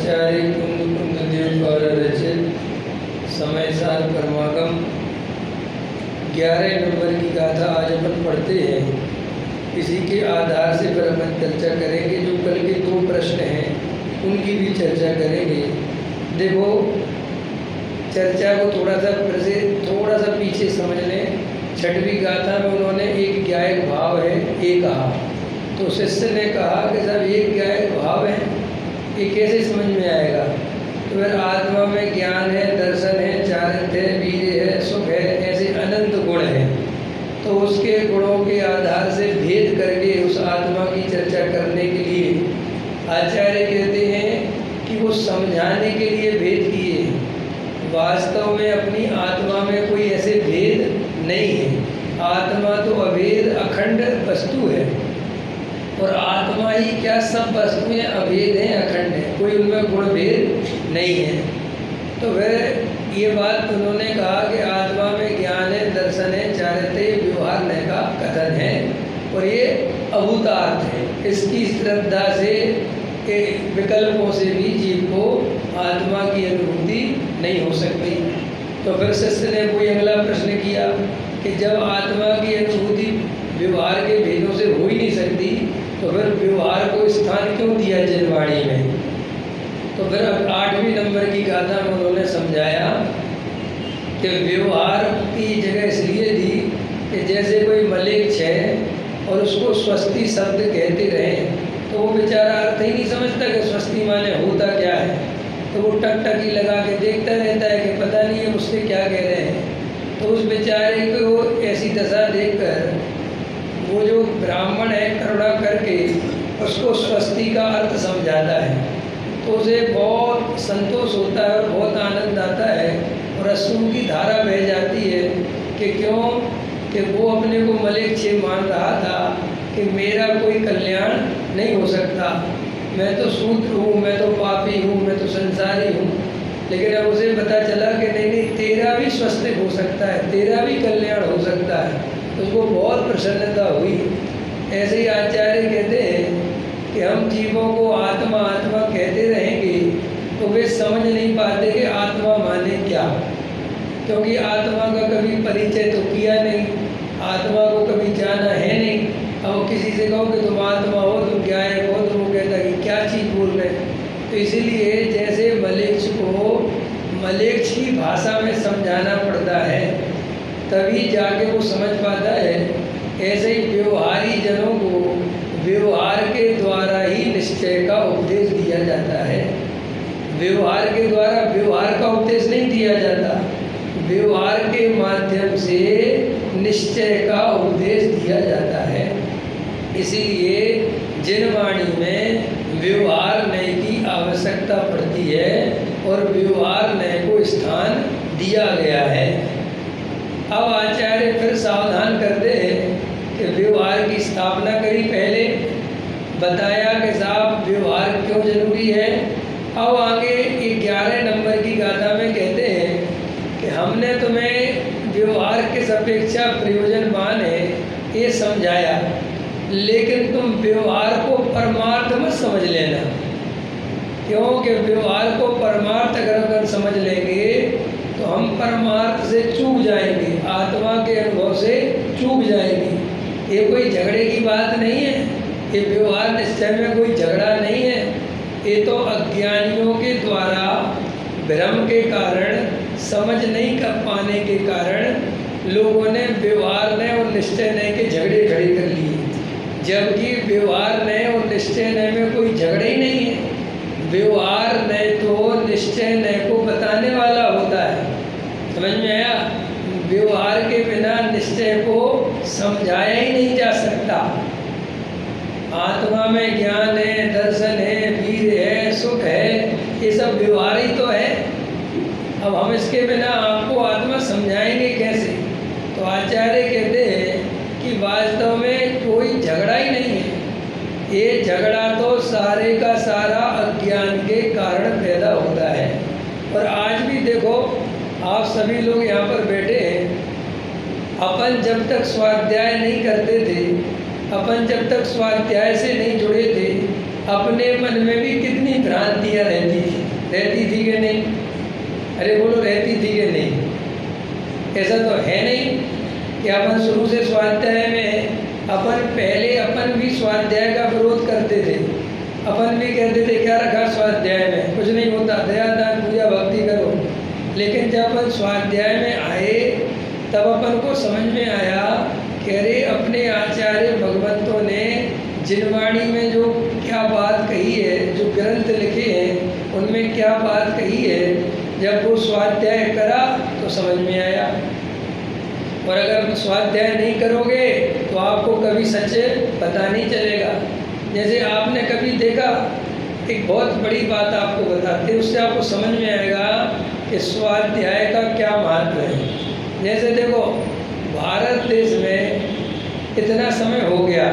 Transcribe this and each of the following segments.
आचार्य कुंददेव द्वारा रचित समय सार परमागम 11 नंबर की गाथा आज अपन पढ़ते हैं। इसी के आधार से फिर अपन चर्चा करेंगे। जो कल के 2 प्रश्न हैं उनकी भी चर्चा करेंगे। देखो, चर्चा को थोड़ा सा पीछे समझ लें। 6वीं गाथा में उन्होंने एक ज्ञायक भाव है ये कहा, तो शिष्य ने कहा कि साहब एक ज्ञायक भाव है, ये कैसे समझ में आएगा? तो फिर आत्मा में ज्ञान है, दर्शन है, चारित्र है, वीर्य है, सुख है, ऐसे अनंत गुण हैं। तो उसके गुणों के आधार से भेद करके उस आत्मा की चर्चा करने के लिए आचार्य कहते हैं कि वो समझाने के लिए भेद किए। वास्तव में अपनी आत्मा में कोई ऐसे भेद नहीं है। आत्मा तो अभेद अखंड वस्तु है, और आत्मा ही क्या सब वस्तुएं अभेद हैं, अखंड हैं, कोई उनमें गुण भेद नहीं है। तो फिर ये बात उन्होंने कहा कि आत्मा में ज्ञान है, दर्शन है, चारित्र व्यवहार न का कथन है, और ये अभूतार्थ है। इसकी श्रद्धा से विकल्पों से भी जीव को आत्मा की अनुभूति नहीं हो सकती। तो फिर शिष्य ने कोई अगला प्रश्न किया कि जब आत्मा की अनुभूति व्यवहार के भेदों से हो ही नहीं सकती, तो फिर व्यवहार को स्थान क्यों दिया जनवाणी में? तो फिर अब 8वीं नंबर की गाथा में उन्होंने समझाया कि व्यवहार की जगह इसलिए दी कि जैसे कोई मलेच्छ है और उसको स्वस्ति शब्द कहते रहें, तो वो बेचारा अर्थ ही नहीं समझता कि स्वस्ति माने होता क्या है। तो वो टकटकी लगा के देखता रहता है कि पता नहीं है मुझसे क्या कह रहे हैं। तो उस बेचारे को ऐसी दशा देखकर वो जो ब्राह्मण है करुणा करके उसको स्वस्ति का अर्थ समझाता है, तो उसे बहुत संतोष होता है और बहुत आनंद आता है, और अश्रु की धारा बह जाती है कि क्यों कि वो अपने को मलेच्छ मान रहा था कि मेरा कोई कल्याण नहीं हो सकता, मैं तो शूद्र हूँ, मैं तो पापी हूँ, मैं तो संसारी हूँ। लेकिन अब उसे पता चला कि नहीं, तेरा भी स्वस्थ हो सकता है, तेरा भी कल्याण हो सकता है। उसको बहुत प्रसन्नता हुई। ऐसे ही आचार्य कहते हैं कि हम जीवों को आत्मा आत्मा कहते रहेंगे तो वे समझ नहीं पाते कि आत्मा माने क्या, क्योंकि आत्मा का कभी परिचय तो किया नहीं, आत्मा को कभी जाना है नहीं। अब किसी से कहो कि तुम आत्मा हो, तुम ज्ञायक हो, तो वो कहता कि क्या चीज़ बोल रहे हैं। तो इसीलिए जैसे मलेच्छ को मलेच्छ की भाषा में समझाना पड़ता है तभी जाके वो समझ पाता है, ऐसे ही व्यवहारी जनों को व्यवहार के द्वारा ही निश्चय का उपदेश दिया जाता है। व्यवहार के द्वारा व्यवहार का उपदेश नहीं दिया जाता, व्यवहार के माध्यम से निश्चय का उपदेश दिया जाता है। इसीलिए जिनवाणी में व्यवहार नय की आवश्यकता पड़ती है और व्यवहार नय को स्थान दिया गया है। अब आचार्य फिर सावधान करते हैं कि व्यवहार की स्थापना करी, पहले बताया कि साहब व्यवहार क्यों जरूरी है। अब आगे 11 नंबर की गाथा में कहते हैं कि हमने तुम्हें व्यवहार के अपेक्षा प्रयोजनवान है ये समझाया, लेकिन तुम व्यवहार को परमार्थ मत समझ लेना, क्योंकि व्यवहार को परमार्थ अगर समझ लेंगे तो हम परमार्थ से चूक जाएंगे, आत्मा के अनुभव से चूक जाएंगे। ये कोई झगड़े की बात नहीं है, ये व्यवहार निश्चय में कोई झगड़ा नहीं है। ये तो अज्ञानियों के द्वारा भ्रम के कारण, समझ नहीं कर पाने के कारण लोगों ने व्यवहार नय और निश्चय नय के झगड़े खड़े कर लिए, जबकि व्यवहार नय और निश्चय नय में कोई झगड़े ही नहीं है। व्यवहार नय तो निश्चय नय को बताने वाला होता है, समझ में आया? व्यवहार के बिना निश्चय को समझाया ही नहीं जा सकता। आत्मा में ज्ञान है, दर्शन है, वीर्य है, सुख है, ये सब व्यवहार ही तो है। अब हम इसके बिना आपको आत्मा समझाएंगे कैसे? तो आचार्य कहते हैं कि वास्तव में कोई झगड़ा ही नहीं है। ये झगड़ा तो सारे का सारा अज्ञान के कारण पैदा होता है। और आज भी देखो, आप सभी लोग यहाँ पर बैठे हैं, अपन जब तक स्वाध्याय नहीं करते थे, अपन जब तक स्वाध्याय से नहीं जुड़े थे, अपने मन में भी कितनी भ्रांतियाँ रहती थी। रहती थी कि नहीं? अरे बोलो, रहती थी कि नहीं? ऐसा तो है नहीं कि अपन शुरू से स्वाध्याय में है। अपन भी स्वाध्याय का विरोध करते थे। अपन भी कहते थे क्या रखा स्वाध्याय में, कुछ नहीं होता, दया दान पूजा भक्ति करो। लेकिन जब अपन स्वाध्याय में आए तब अपन को समझ में आया कि अरे अपने आचार्य भगवंतों ने जिनवाणी में जो क्या बात कही है, जो ग्रंथ लिखे हैं उनमें क्या बात कही है, जब वो स्वाध्याय करा तो समझ में आया। और अगर स्वाध्याय नहीं करोगे तो आपको कभी सच पता नहीं चलेगा। जैसे आपने कभी देखा, एक बहुत बड़ी बात आपको बताते, उससे आपको समझ में आएगा कि स्वाध्याय का क्या महत्व है। जैसे देखो, भारत देश में इतना समय हो गया,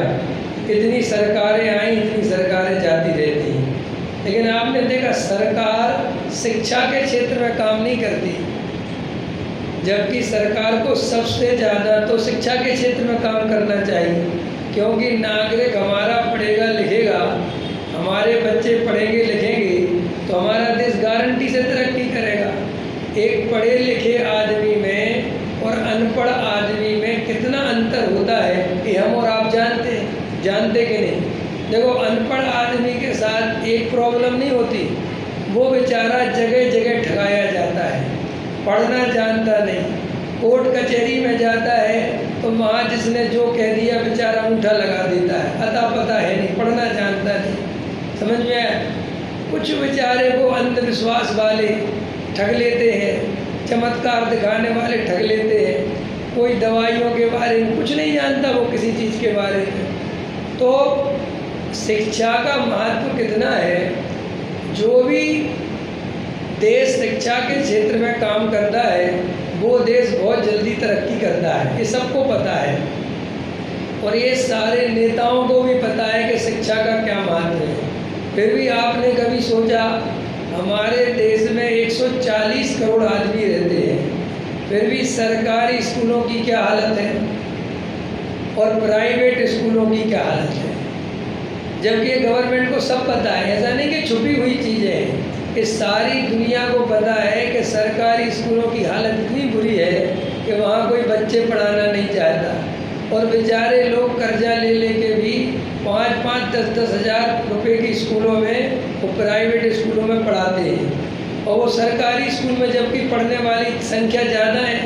इतनी सरकारें आई, इतनी सरकारें जाती रहती हैं, लेकिन आपने देखा सरकार शिक्षा के क्षेत्र में काम नहीं करती, जबकि सरकार को सबसे ज़्यादा तो शिक्षा के क्षेत्र में काम करना चाहिए। क्योंकि नागरिक हमारा पढ़ेगा लिखेगा, हमारे बच्चे पढ़ेंगे लिखेंगे तो हमारा देश गारंटी से तरक्की करेगा। एक पढ़े लिखे आदमी में और अनपढ़ आदमी में कितना अंतर होता है कि हम और आप जानते कि नहीं? देखो, अनपढ़ आदमी के साथ एक प्रॉब्लम नहीं होती, वो बेचारा जगह जगह ठगाया जाता है, पढ़ना जानता नहीं। कोर्ट कचहरी में जाता है तो वहाँ जिसने जो कह दिया बेचारा अंगूठा लगा देता है, अता पता है नहीं, पढ़ना जानता नहीं। समझ में आया? कुछ बेचारे को अंधविश्वास वाले ठग लेते हैं, चमत्कार दिखाने वाले ठग लेते हैं। कोई दवाइयों के बारे में कुछ नहीं जानता वो किसी चीज़ के बारे में। तो शिक्षा का महत्व कितना है। जो भी देश शिक्षा के क्षेत्र में काम करता है वो देश बहुत जल्दी तरक्की करता है, ये सबको पता है। और ये सारे नेताओं को भी पता है कि शिक्षा का क्या महत्व है। फिर भी आपने कभी सोचा, हमारे देश में 140 करोड़ आदमी रहते हैं, फिर भी सरकारी स्कूलों की क्या हालत है और प्राइवेट स्कूलों की क्या हालत है। जबकि ये गवर्नमेंट को सब पता है, ऐसा नहीं कि छुपी हुई चीज़ें हैं, कि सारी दुनिया को पता है कि सरकारी स्कूलों की हालत इतनी बुरी है कि वहाँ कोई बच्चे पढ़ाना नहीं चाहता। और बेचारे लोग कर्जा ले लेके भी 5-5, 10-10 हज़ार रुपये की स्कूलों में, वो प्राइवेट स्कूलों में पढ़ाते हैं। और वो सरकारी स्कूल में जबकि पढ़ने वाली संख्या ज़्यादा है,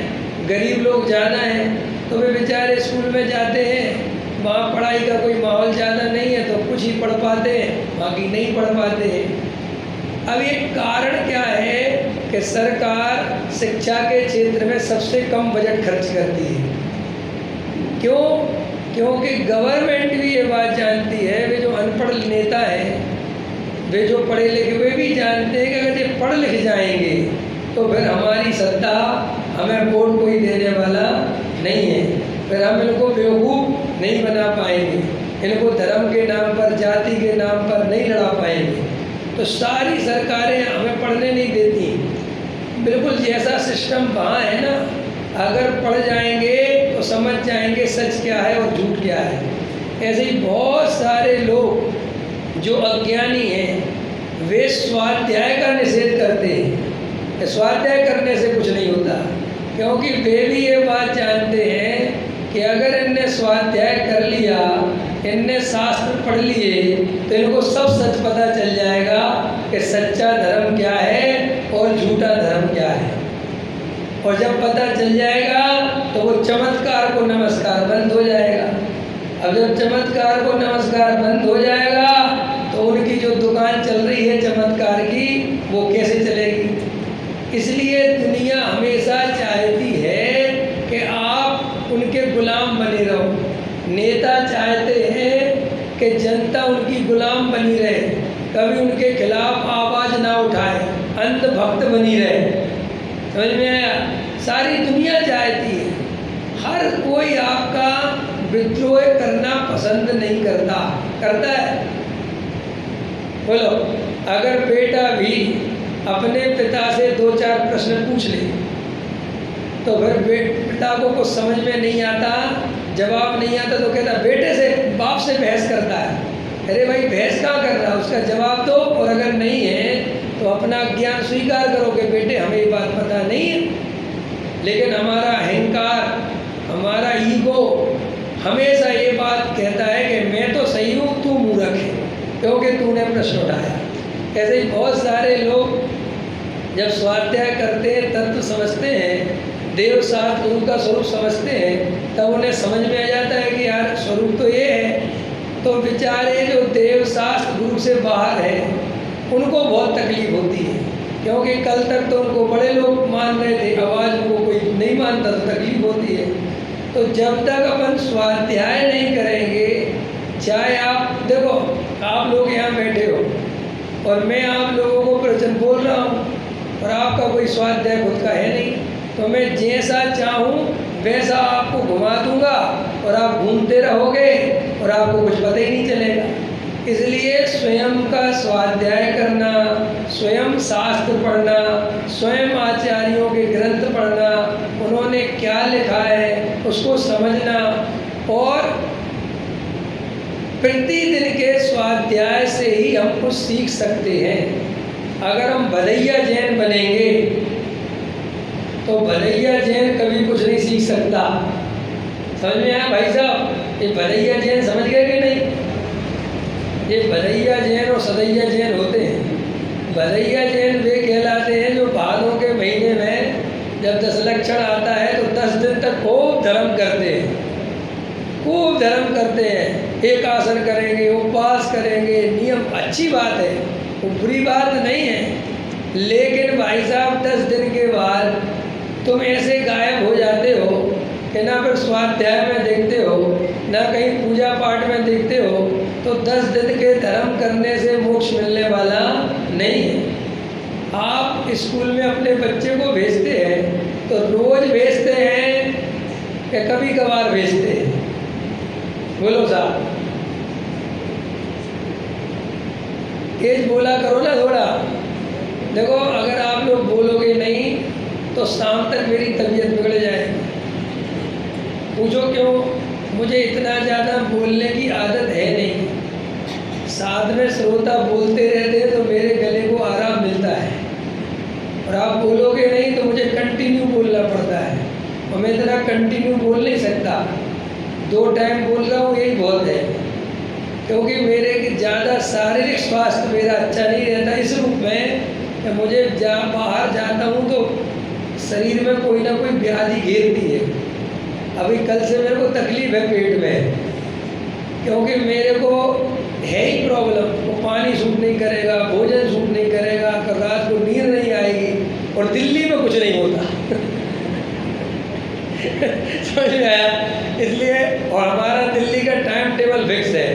गरीब लोग ज़्यादा हैं, तो वे बेचारे स्कूल में जाते हैं, वहाँ पढ़ाई का कोई माहौल ज़्यादा नहीं है तो कुछ ही पढ़ पाते हैं, बाकी नहीं पढ़ पाते हैं। अब ये कारण क्या है कि सरकार शिक्षा के क्षेत्र में सबसे कम बजट खर्च करती है। क्यों? क्योंकि गवर्नमेंट भी ये बात जानती है, वे जो अनपढ़ नेता हैं, वे जो पढ़े लिखे, वे भी जानते हैं कि अगर ये पढ़ लिख जाएंगे तो फिर हमारी सत्ता हमें वोट कोई देने वाला नहीं है, फिर हम इनको बेवकूफ़ नहीं बना पाएंगे, इनको धर्म के नाम पर, जाति के नाम पर नहीं लड़ा पाएंगे। तो सारी सरकारें हमें पढ़ने नहीं देती। बिल्कुल जैसा सिस्टम वहाँ है ना, अगर पढ़ जाएंगे तो समझ जाएंगे सच क्या है और झूठ क्या है। ऐसे ही बहुत सारे लोग जो अज्ञानी हैं वे स्वाध्याय का निषेध करते हैं। स्वाध्याय करने से कुछ नहीं होता, क्योंकि वे भी ये बात जानते हैं कि अगर इनने स्वाध्याय कर लिया, इनने शास्त्र पढ़ लिए, तो इनको सब सच पता चल जाएगा कि सच्चा धर्म क्या है और झूठा धर्म क्या है। और जब पता चल जाएगा तो वो चमत्कार को नमस्कार बंद हो जाएगा। अब जब चमत्कार को नमस्कार बंद हो जाएगा तो उनकी जो दुकान चल रही है चमत्कार की, वो कैसे चलेगी। इसलिए दुनिया हमेशा चाहती है कि आप उनके गुलाम बने रहो। नेता चाहते हैं कि जनता उनकी गुलाम बनी रहे, कभी उनके खिलाफ आवाज़ ना उठाए, अंधभक्त बनी रहे। समझ में आया? सारी दुनिया चाहती है, हर कोई आपका विद्रोह करना पसंद नहीं करता है। बोलो, अगर बेटा भी अपने पिता से 2-4 प्रश्न पूछ ले तो फिर पिता को कुछ समझ में नहीं आता, जवाब नहीं आता तो कहता बेटे से, बाप से बहस करता है। अरे भाई बहस कहाँ कर रहा है, उसका जवाब दो, और अगर नहीं है तो अपना ज्ञान स्वीकार करो कि बेटे हमें ये बात पता नहीं है। लेकिन हमारा अहंकार, हमारा ईगो हमेशा ये बात कहता है कि मैं तो सही हूँ, तू मूर्ख है क्योंकि तूने प्रश्न उठाया। ऐसे ही बहुत सारे लोग जब स्वाध्याय करते हैं, तत्व समझते हैं, देव शास्त्र गुरु का स्वरूप समझते हैं, तब उन्हें समझ में आ जाता है कि यार स्वरूप तो ये है। तो बेचारे जो देव शास्त्र गुरु से बाहर है उनको बहुत तकलीफ होती है, क्योंकि कल तक तो उनको बड़े लोग मान रहे थे, आवाज़ उनको कोई नहीं मानता तो तकलीफ होती है। तो जब तक अपन स्वाध्याय नहीं करेंगे, चाहे आप देखो आप लोग यहाँ बैठे हो और मैं आप लोगों को प्रवचन बोल रहा हूँ और आपका कोई स्वाध्याय खुद का है नहीं, तो मैं जैसा चाहूँ वैसा आपको घुमा दूंगा और आप घूमते रहोगे और आपको कुछ पता ही नहीं चलेगा। इसलिए स्वयं का स्वाध्याय करना, स्वयं शास्त्र पढ़ना, स्वयं आचार्यों के ग्रंथ पढ़ना, उन्होंने क्या लिखा है उसको समझना, और प्रतिदिन के स्वाध्याय से ही हम कुछ सीख सकते हैं। अगर हम भदैया जैन बनेंगे तो भदैया जैन कभी कुछ नहीं सीख सकता। समझ में आया भाई साहब? ये भदैया जैन समझ गए कि नहीं? ये भदैया जैन और सदैया जैन होते हैं। भदैया जैन वे कहलाते हैं जो भादों के महीने में जब 10 लक्षण आता है तो 10 दिन तक खूब धर्म करते हैं, खूब धर्म करते हैं, एक आसन करेंगे, उपवास करेंगे, नियम। अच्छी बात है, वो बुरी बात नहीं है। लेकिन भाई साहब 10 दिन के बाद तुम ऐसे गायब हो जाते हो कि ना फिर स्वाध्याय में देखते हो, ना कहीं पूजा पाठ में देखते हो, तो 10 दिन के धर्म करने से मोक्ष मिलने वाला नहीं है। आप स्कूल में अपने बच्चे को भेजते हैं तो रोज भेजते हैं कि कभी कभार भेजते हैं? बोलो साहब, तेज बोला करो ना थोड़ा। देखो अगर आप लोग बोलोगे नहीं तो शाम तक मेरी तबीयत बिगड़ जाएगी। पूछो क्यों? मुझे इतना ज़्यादा बोलने की आदत है नहीं। साथ में श्रोता बोलते रहते हैं तो मेरे गले को आराम मिलता है, और आप बोलोगे नहीं तो मुझे कंटिन्यू बोलना पड़ता है, और मैं इतना कंटिन्यू बोल नहीं सकता। 2 टाइम बोल रहा हूँ यही बहुत है, क्योंकि मेरे ज़्यादा शारीरिक स्वास्थ्य मेरा अच्छा नहीं रहता इस रूप में कि मुझे बाहर जाता हूँ तो शरीर में कोई ना कोई व्याधि घेरती है। अभी कल से मेरे को तकलीफ है पेट में, क्योंकि मेरे को है ही प्रॉब्लम। वो पानी सूट नहीं करेगा, भोजन सूट नहीं करेगा, कल रात को नींद नहीं आएगी, और दिल्ली में कुछ नहीं होता। समझ में आया? इसलिए, और हमारा दिल्ली का टाइम टेबल फिक्स है।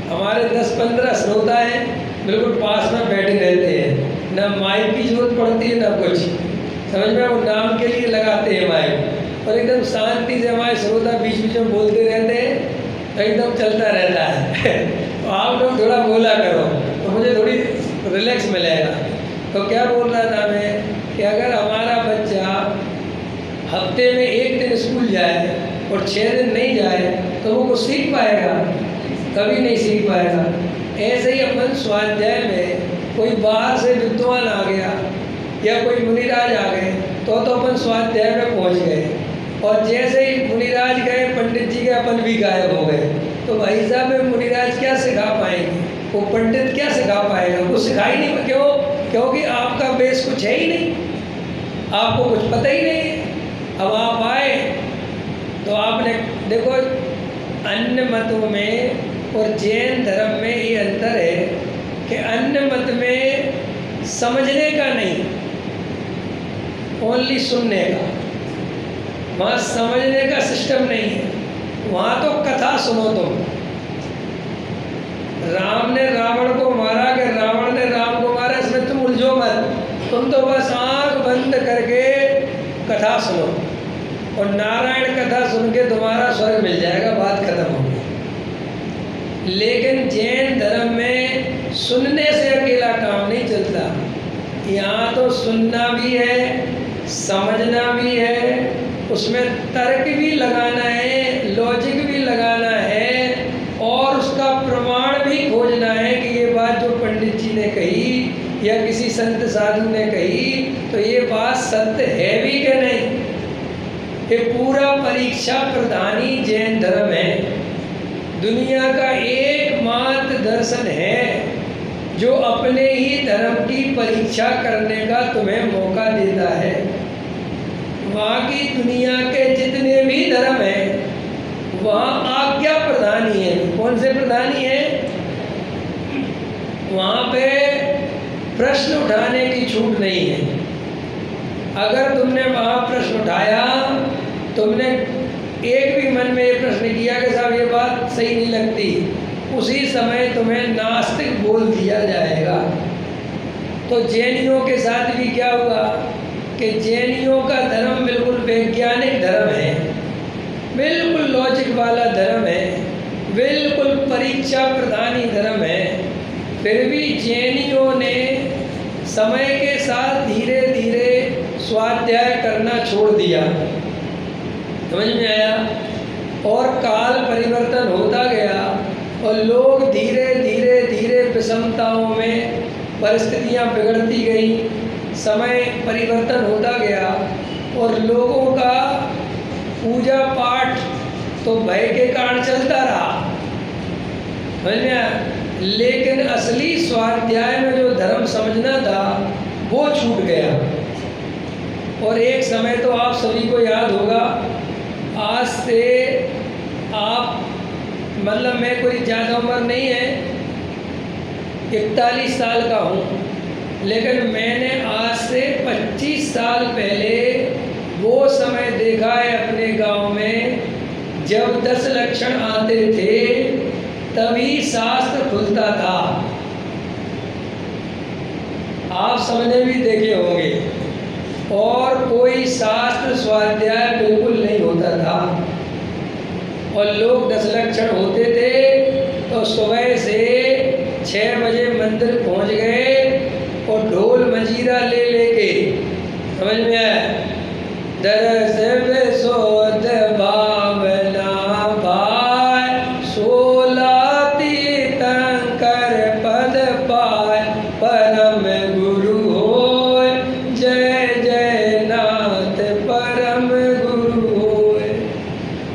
हमारे 10-15 श्रोता हैं, बिल्कुल पास में बैठे रहते हैं, ना माइक की जरूरत पड़ती है ना कुछ। समझ में? वो नाम के लिए लगाते हैं माइक, और एकदम शांति से हमारे श्रोता बीच बीच में बोलते रहते हैं, एकदम चलता रहता है। तो आप लोग थोड़ा बोला करो तो मुझे थोड़ी रिलैक्स मिलेगा। तो क्या बोल रहा था मैं कि अगर हमारा बच्चा हफ्ते में 1 दिन स्कूल जाए और 6 दिन नहीं जाए तो वो कुछ सीख पाएगा? कभी नहीं सीख पाएगा। ऐसे ही अपन स्वाध्याय में कोई बाहर से विद्वान आ गया या कोई मुनिराज आ गए तो अपन स्वाध्याय में पहुंच गए, और जैसे ही मुनिराज गए, पंडित जी के, अपन भी गायब हो गए। तो भाई साहब में मुनिराज क्या सिखा पाएंगे? वो पंडित क्या सिखा पाएगा? वो सिखा ही नहीं। क्यों? क्योंकि आपका बेस कुछ है ही नहीं, आपको कुछ पता ही नहीं है। अब आप आए तो आपने देखो, अन्य मतों में और जैन धर्म में ये अंतर है कि अन्य मत में समझने का नहीं, ओनली सुनने का। वहाँ समझने का सिस्टम नहीं है, वहाँ तो कथा सुनो तुम। राम ने रावण को मारा कि रावण ने राम को मारा, इसमें तुम उलझो मत। तुम तो बस आँख बंद करके कथा सुनो, और नारायण कथा सुन के तुम्हारा स्वर्ग मिल जाएगा, बात खत्म हो गई। लेकिन जैन धर्म में सुनने से अकेला काम नहीं चलता। यहाँ तो सुनना भी है, समझना भी है, उसमें तर्क भी लगाना है, लॉजिक भी लगाना है, और और उसका प्रमाण भी खोजना है कि ये बात जो पंडित जी ने कही या किसी संत साधु ने कही तो ये बात सत्य है भी कि नहीं। ये पूरा परीक्षा प्रधानी जैन धर्म है। दुनिया का एकमात्र दर्शन है जो अपने ही धर्म की परीक्षा करने का तुम्हें मौका देता है। बाकी दुनिया के जितने भी धर्म हैं वहाँ आज्ञा प्रधानी है। कौन से प्रधानी है? वहाँ पे प्रश्न उठाने की छूट नहीं है। अगर तुमने वहाँ प्रश्न उठाया, तुमने एक भी मन में ये प्रश्न किया कि साहब ये बात सही नहीं लगती, उसी समय तुम्हें नास्तिक बोल दिया जाएगा। तो जैनियों के साथ भी क्या हुआ कि जैनियों का धर्म बिल्कुल वैज्ञानिक धर्म है, बिल्कुल लॉजिक वाला धर्म है, बिल्कुल परीक्षा प्रधानी धर्म है। फिर भी जैनियों ने समय के साथ धीरे धीरे स्वाध्याय करना छोड़ दिया। समझ में आया? और काल परिवर्तन होता गया और लोग धीरे धीरे धीरे विषमताओं में परिस्थितियां बिगड़ती गई, समय परिवर्तन होता गया और लोगों का पूजा पाठ तो भय के कारण चलता रहा, समझ में आया? लेकिन असली स्वाध्याय में जो धर्म समझना था वो छूट गया। और एक समय तो आप सभी को याद होगा, आज से आप मतलब मैं कोई ज़्यादा उम्र नहीं है, 41 साल का हूँ, लेकिन मैंने आज से 25 साल पहले वो समय देखा है अपने गांव में जब 10 लक्षण आते थे तभी शास्त्र खुलता था। आप समझे भी देखे होंगे। और कोई शास्त्र स्वाध्याय बिल्कुल नहीं होता था और लोग 10 लक्षण होते थे तो सुबह से 6 बजे मंदिर पहुंच गए और ढोल मंजीरा ले लेके, समझ में आया? दरस बेसोद भावना भाई 16 तीर्थंकर पद पाय परम गुरु होय जय जय नाथ परम गुरु होय।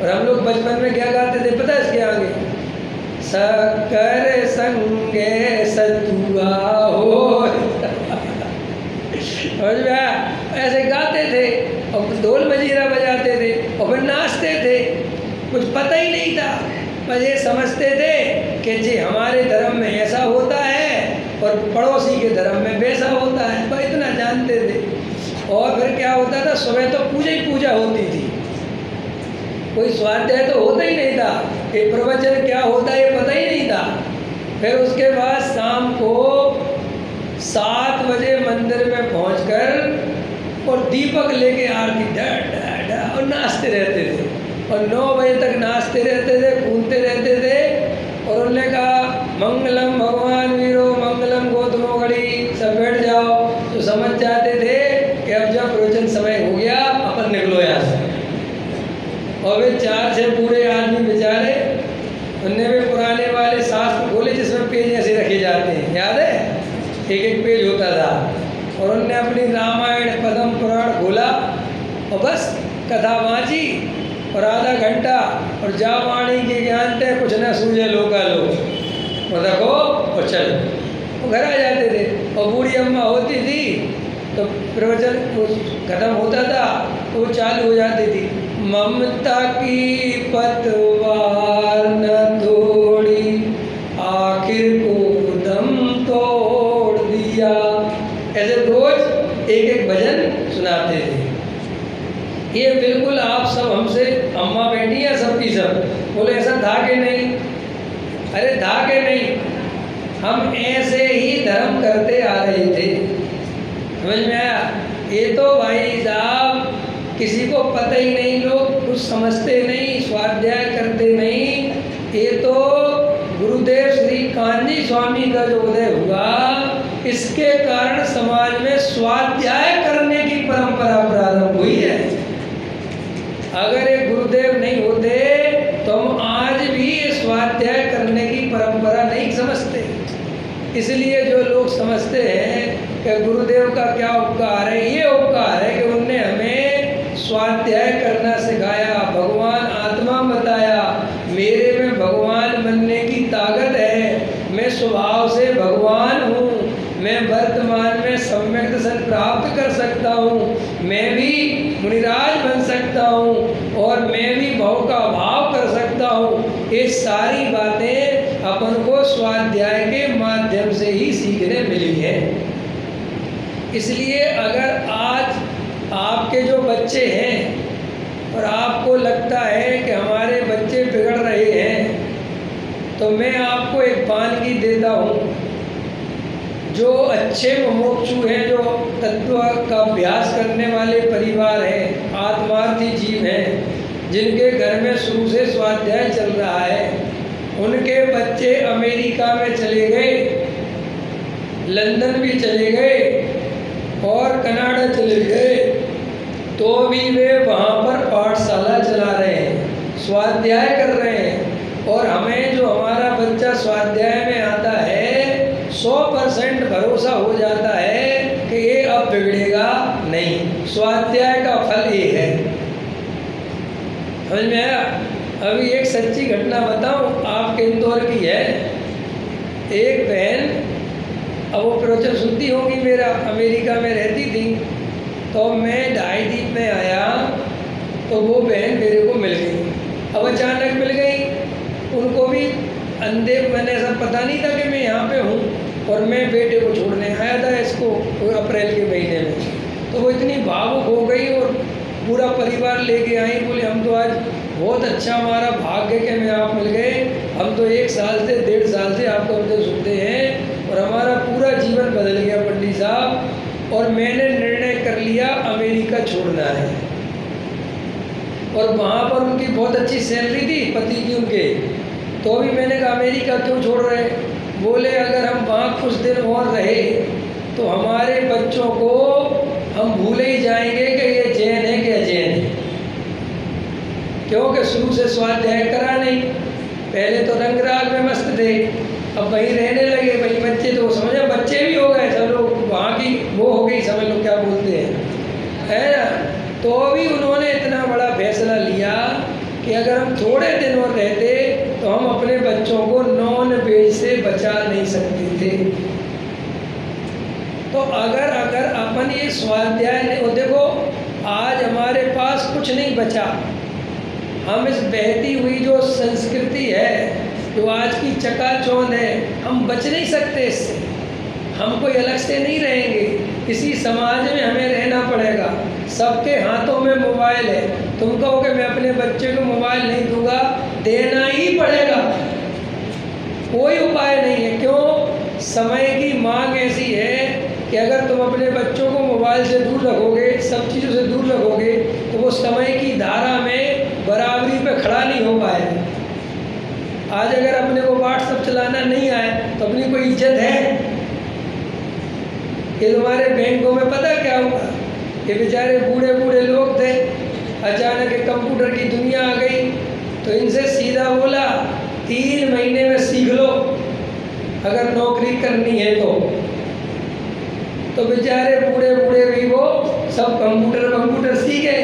और हम लोग बचपन में क्या गाते थे पता है इसके आगे? शक्कर संगे सतुआ हो। ऐसे गाते थे और ढोल मजीरा बजाते थे और फिर नाचते थे। कुछ पता ही नहीं था, बस ये समझते थे कि जी हमारे धर्म में ऐसा होता है और पड़ोसी के धर्म में वैसा होता है, बस इतना जानते थे। और फिर क्या होता था, सुबह तो पूजा ही पूजा होती थी, कोई स्वाध्याय तो होता ही नहीं था, ये प्रवचन क्या होता है ये पता ही नहीं था। फिर उसके बाद शाम को 7 बजे मंदिर में पहुंचकर और दीपक लेके आरती डा डा डा और नाचते रहते थे और 9 बजे तक नाचते रहते थे, कूदते रहते थे। और उन्होंने कहा मंगलम भगवान वीरो मंगलम गौतमो गढ़ी, सब बैठ जाओ। तो समझ जाते थे कि अब जब प्रवचन समय हो गया अपन निकलो यहाँ से। और वे 4 से पूरे आदमी बेचारे, उनने भी पुराने वाले शास्त्र खोले जिसमें पेज ऐसे रखे जाते हैं, याद है? एक एक पेज होता था। और उनने अपनी रामायण पद्म पुराण खोला और बस कथा वाँची और आधा घंटा और जा वाणी के ज्ञान थे कुछ न सूझे लोका लोग और देखो और चल वो घर आ जाते थे। और बूढ़ी अम्मा होती थी तो प्रवचन खत्म होता था तो वो चालू हो जाती थी, ममता की पतवार न तोड़ी आखिर को दम तोड़ दिया। ऐसे रोज एक एक भजन सुनाते थे। ये बिल्कुल आप सब हमसे, अम्मा बैठी है सबकी सब, बोले ऐसा था कि नहीं? अरे था कि नहीं? हम ऐसे ही धर्म करते आ रहे थे, समझ में आया? ये तो भाई साहब किसी को पता ही नहीं, लोग कुछ समझते नहीं, स्वाध्याय करते नहीं। ये तो गुरुदेव श्री कान्जी स्वामी का जो उदय हुआ इसके कारण समाज में स्वाध्याय करने की परंपरा प्रारंभ हुई है। अगर ये गुरुदेव नहीं होते तो हम आज भी स्वाध्याय करने की इसलिए जो लोग समझते हैं कि गुरुदेव का क्या उपकार है, ये उपकार है कि उनने हमें स्वाध्याय करना सिखाया, भगवान आत्मा बताया, मेरे में भगवान बनने की ताकत है, मैं स्वभाव से भगवान हूँ, मैं वर्तमान में सम्यक दर्शन प्राप्त कर सकता हूँ, मैं भी मुनिराज बन सकता हूँ और मैं भी भव का भाव कर सकता हूँ। ये सारी बातें अपन को स्वाध्याय के माध्यम से ही सीखने मिली है। इसलिए अगर आज आपके जो बच्चे हैं और आपको लगता है कि हमारे बच्चे बिगड़ रहे हैं, तो मैं आपको एक वानगी देता हूँ। जो अच्छे मुमुक्षु हैं, जो तत्व का अभ्यास करने वाले परिवार हैं, आत्मार्थी जीव हैं, जिनके घर में शुरू से स्वाध्याय चल रहा है, उनके बच्चे अमेरिका में चले गए, लंदन भी चले गए और कनाडा चले गए, तो भी वे वहाँ पर पाठशाला चला रहे हैं, स्वाध्याय कर रहे हैं। और हमें जो हमारा बच्चा स्वाध्याय में आता है 100% भरोसा हो जाता है कि ये अब बिगड़ेगा नहीं। स्वाध्याय का फल ये है। समझ में आया? अभी एक सच्ची घटना बताऊं, आपके इंदौर की है। एक बहन, अब वो प्रवचन सुनती होगी मेरा, अमेरिका में रहती थी, तो मैं ढाई द्वीप में आया तो वो बहन मेरे को मिल गई। अब अचानक मिल गई, उनको भी अंधे, मैंने ऐसा पता नहीं था कि मैं यहाँ पे हूँ, और मैं बेटे को छोड़ने आया था इसको अप्रैल के महीने में। तो वो इतनी भावुक हो गई और पूरा परिवार लेके आई, बोले हम तो आज बहुत अच्छा, हमारा भाग्य कि हमें आप मिल गए, हम तो 1 साल से 1.5 साल से आपको उपदेश सुनते हैं और हमारा पूरा जीवन बदल गया पंडित साहब, और मैंने निर्णय कर लिया अमेरिका छोड़ना है। और वहाँ पर उनकी बहुत अच्छी सैलरी थी, पति की उनके। तो भी मैंने कहा अमेरिका क्यों छोड़ रहे? बोले अगर हम वहाँ कुछ दिन और रहे तो हमारे बच्चों को हम भूले ही जाएंगे कि ये जैन है कि अजैन है, क्योंकि शुरू से स्वाध्याय करा नहीं। पहले तो रंग राग में मस्त थे, अब वहीं रहने लगे, वहीं बच्चे, तो समझो बच्चे भी हो गए, सब लोग वहाँ की वो हो गई, समझ लो क्या बोलते हैं, है ना। तो भी उन्होंने इतना बड़ा फैसला लिया कि अगर हम थोड़े दिन और रहते तो हम अपने बच्चों को नॉन वेज से बचा नहीं सकते थे। तो अगर अपन ये स्वाध्याय नहीं हो, देखो आज हमारे पास कुछ नहीं बचा, हम इस बहती हुई जो संस्कृति है, जो आज की चकाचौंध है, हम बच नहीं सकते इससे। हम कोई अलग से नहीं रहेंगे, इसी समाज में हमें रहना पड़ेगा। सबके हाथों में मोबाइल है, तुम कहोगे मैं अपने बच्चे को मोबाइल नहीं दूंगा, देना ही पड़ेगा, कोई उपाय नहीं है। क्यों? समय की मांग ऐसी है कि अगर तुम अपने बच्चों को मोबाइल से दूर रखोगे, सब चीज़ों से दूर रखोगे, तो वो समय की धारा में बराबरी पे खड़ा नहीं हो पाएगा। आज अगर अपने को व्हाट्सएप चलाना नहीं आए तो अपनी कोई इज्जत है? ये तुम्हारे बैंकों में पता क्या हुआ? ये बेचारे बूढ़े बूढ़े लोग थे, अचानक कंप्यूटर की दुनिया आ गई, तो इनसे सीधा बोला 3 महीने में सीख लो अगर नौकरी करनी है तो बेचारे बूढ़े बूढ़े भी वो सब कंप्यूटर सीखे।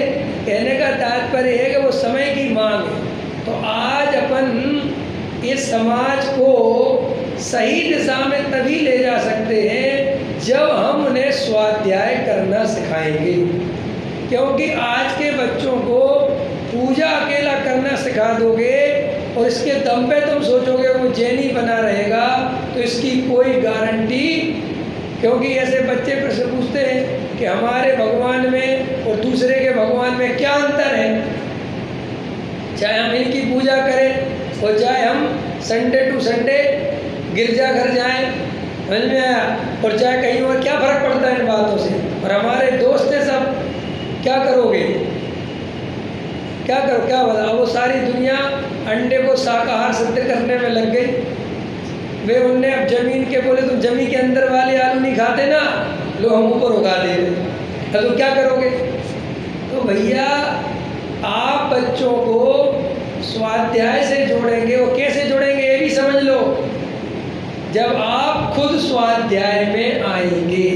कहने का तात्पर्य है कि वो समय की मांग है। तो आज अपन इस समाज को सही दिशा में तभी ले जा सकते हैं जब हम उन्हें स्वाध्याय करना सिखाएंगे। क्योंकि आज के बच्चों को पूजा अकेला करना सिखा दोगे और इसके दम पे तुम सोचोगे वो जैनी बना रहेगा, तो इसकी कोई गारंटी। क्योंकि ऐसे बच्चे प्रश्न पूछते हैं कि हमारे भगवान में और दूसरे के भगवान में क्या अंतर है, चाहे हम इनकी पूजा करें और चाहे हम संडे टू संडे गिरजाघर जाएं, समझ में आया, और चाहे कहीं और, क्या फ़र्क पड़ता है इन बातों से? और हमारे दोस्त हैं सब, क्या करोगे? क्या करो, क्या बता? वो सारी दुनिया अंडे को शाकाहार सिद्ध करने में लग गई। वे उनने अब जमीन के बोले तुम जमीन के अंदर वाले आलू नहीं खाते ना, लो हम ऊपर उगा दे रहे, तो क्या करोगे? तो भैया आप बच्चों को स्वाध्याय से जोड़ेंगे, वो कैसे जोड़ेंगे ये भी समझ लो। जब आप खुद स्वाध्याय में आएंगे।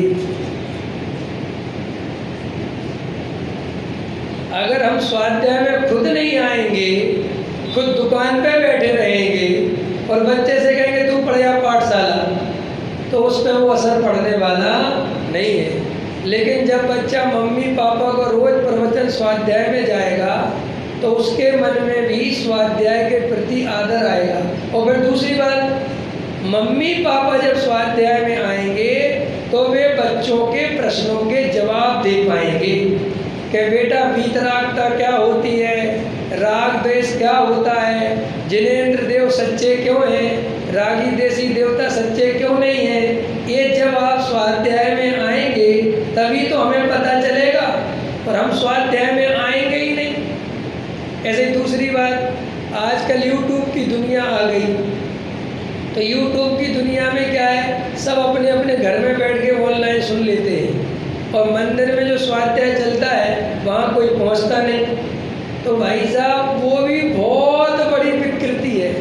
अगर हम स्वाध्याय में खुद नहीं आएंगे, खुद दुकान पे बैठे रहेंगे और बच्चे से कहेंगे तू पढ़ जा पाठशाला, तो उस पर वो असर पड़ने वाला नहीं है। लेकिन जब बच्चा मम्मी पापा को रोज प्रवचन स्वाध्याय में जाएगा तो उसके मन में भी स्वाध्याय के प्रति आदर आएगा। और फिर दूसरी बात, मम्मी पापा जब स्वाध्याय में आएंगे तो वे बच्चों के प्रश्नों के जवाब दे पाएंगे कि बेटा वीतरागता क्या होती है, राग द्वेष क्या होता है, जिनेंद्र देव सच्चे क्यों हैं, रागी देसी देवता सच्चे क्यों नहीं है। ये जब आप स्वाध्याय में आएंगे तभी तो हमें पता चलेगा, और हम स्वाध्याय में आएंगे ही नहीं। ऐसे ही दूसरी बात, आजकल यूट्यूब की दुनिया आ गई, तो यूट्यूब की दुनिया में क्या है, सब अपने अपने घर में बैठ के ऑनलाइन सुन लेते हैं, और मंदिर में जो स्वाध्याय चलता है वहाँ कोई पहुँचता नहीं। तो भाई साहब वो भी बहुत बड़ी विकृति है,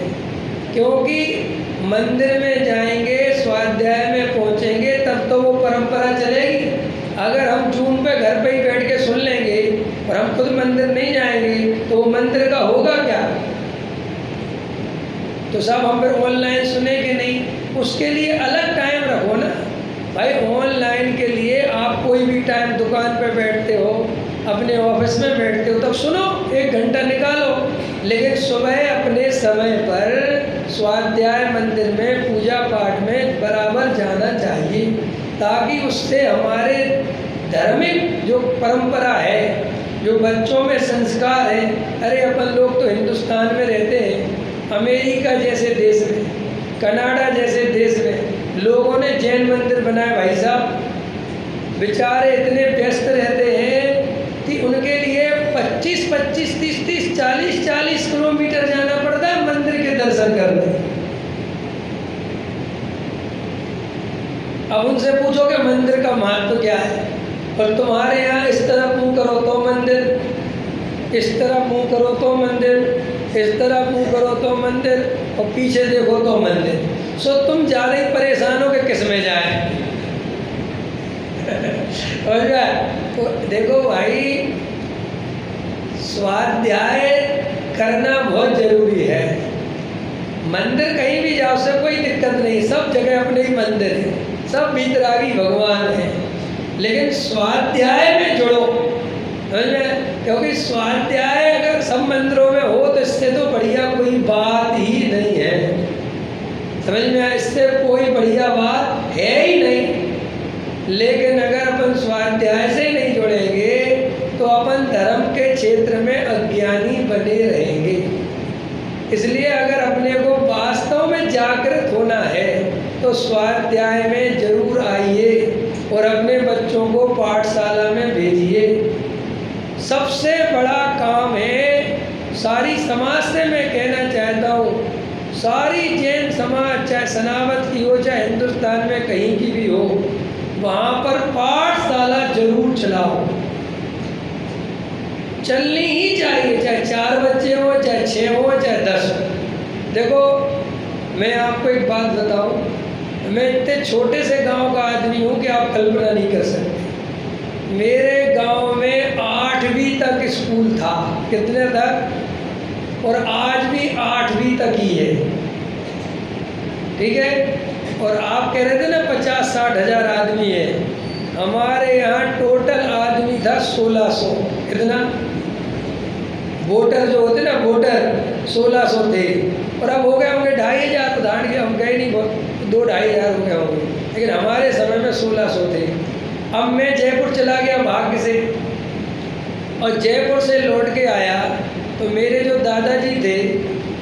क्योंकि मंदिर में जाएंगे, स्वाध्याय में पहुँचेंगे तब तो वो परंपरा चलेगी। अगर हम जूम पे घर पे ही बैठ के सुन लेंगे और हम खुद मंदिर नहीं जाएंगे तो वो मंदिर का होगा क्या। तो सब हम फिर ऑनलाइन सुनेंगे नहीं, उसके लिए अलग टाइम रखो ना भाई। ऑनलाइन के लिए आप कोई भी टाइम दुकान पे बैठते हो, अपने ऑफिस में बैठते हो, तब सुनो, 1 घंटा निकालो। लेकिन सुबह अपने समय पर स्वाध्याय मंदिर में पूजा पाठ में बराबर जाना चाहिए, ताकि उससे हमारे धार्मिक जो परंपरा है, जो बच्चों में संस्कार है। अरे अपन लोग तो हिंदुस्तान में रहते हैं, अमेरिका जैसे देश में, कनाडा जैसे देश में लोगों ने जैन मंदिर बनाए। भाई साहब बेचारे इतने व्यस्त रहते हैं कि उनके लिए 25-25, 30-30, 40-40 किलोमीटर जाना पड़ता है मंदिर के दर्शन करने। अब उनसे पूछो कि मंदिर का महत्व क्या है, और तुम्हारे यहाँ इस तरफ मुँह करो तो मंदिर, इस तरफ मुँह करो तो मंदिर, इस तरफ मुँह करो तो मंदिर, और पीछे देखो तो मंदिर। सो तुम ज़्यादा ही परेशान हो कि किस में जाए। और क्या, तो देखो भाई, स्वाध्याय करना बहुत ज़रूरी है। मंदिर कहीं भी जाओ से कोई दिक्कत नहीं, सब जगह अपने ही मंदिर है, सब वीतरागी भगवान है, लेकिन स्वाध्याय में जुड़ो, समझ में। क्योंकि स्वाध्याय अगर सब मंदिरों में हो तो इससे तो बढ़िया कोई बात ही नहीं है, समझ में। इससे कोई बढ़िया बात है ही नहीं। लेकिन अगर अपन स्वाध्याय से नहीं जुड़ेंगे तो अपन धर्म के क्षेत्र में अज्ञानी बने रहेंगे। इसलिए अगर अपने को वास्तव में जागृत होना है तो स्वाध्याय में जरूर आइए और अपने बच्चों को पाठशाला में भेजिए। सबसे बड़ा काम है, सारी समाज से मैं कहना चाहता हूँ, सारी जैन समाज, चाहे सनावत की हो चाहे हिंदुस्तान में कहीं की भी हो, वहाँ पर पाठशाला जरूर चलाओ, चलनी ही चाहिए, चाहे 4 बच्चे हो, चाहे 6 हो, चाहे 10 हो। देखो मैं आपको एक बात बताऊँ, मैं इतने छोटे से गांव का आदमी हूँ कि आप कल्पना नहीं कर सकते। मेरे गांव में 8वीं तक स्कूल था, कितने तक, और आज भी 8वीं तक ही है, ठीक है। और आप कह रहे थे ना 50-60 हज़ार आदमी है, हमारे यहाँ टोटल आदमी था 1600। कितना, वोटर जो होते ना वोटर 1600 थे, और अब हो गए होंगे 2500, धान के हम गए नहीं, 2-2.5 हज़ार हो गए होंगे, लेकिन हमारे समय में 1600 थे। अब मैं जयपुर चला गया भाग्य से, और जयपुर से लौट के आया तो मेरे जो दादाजी थे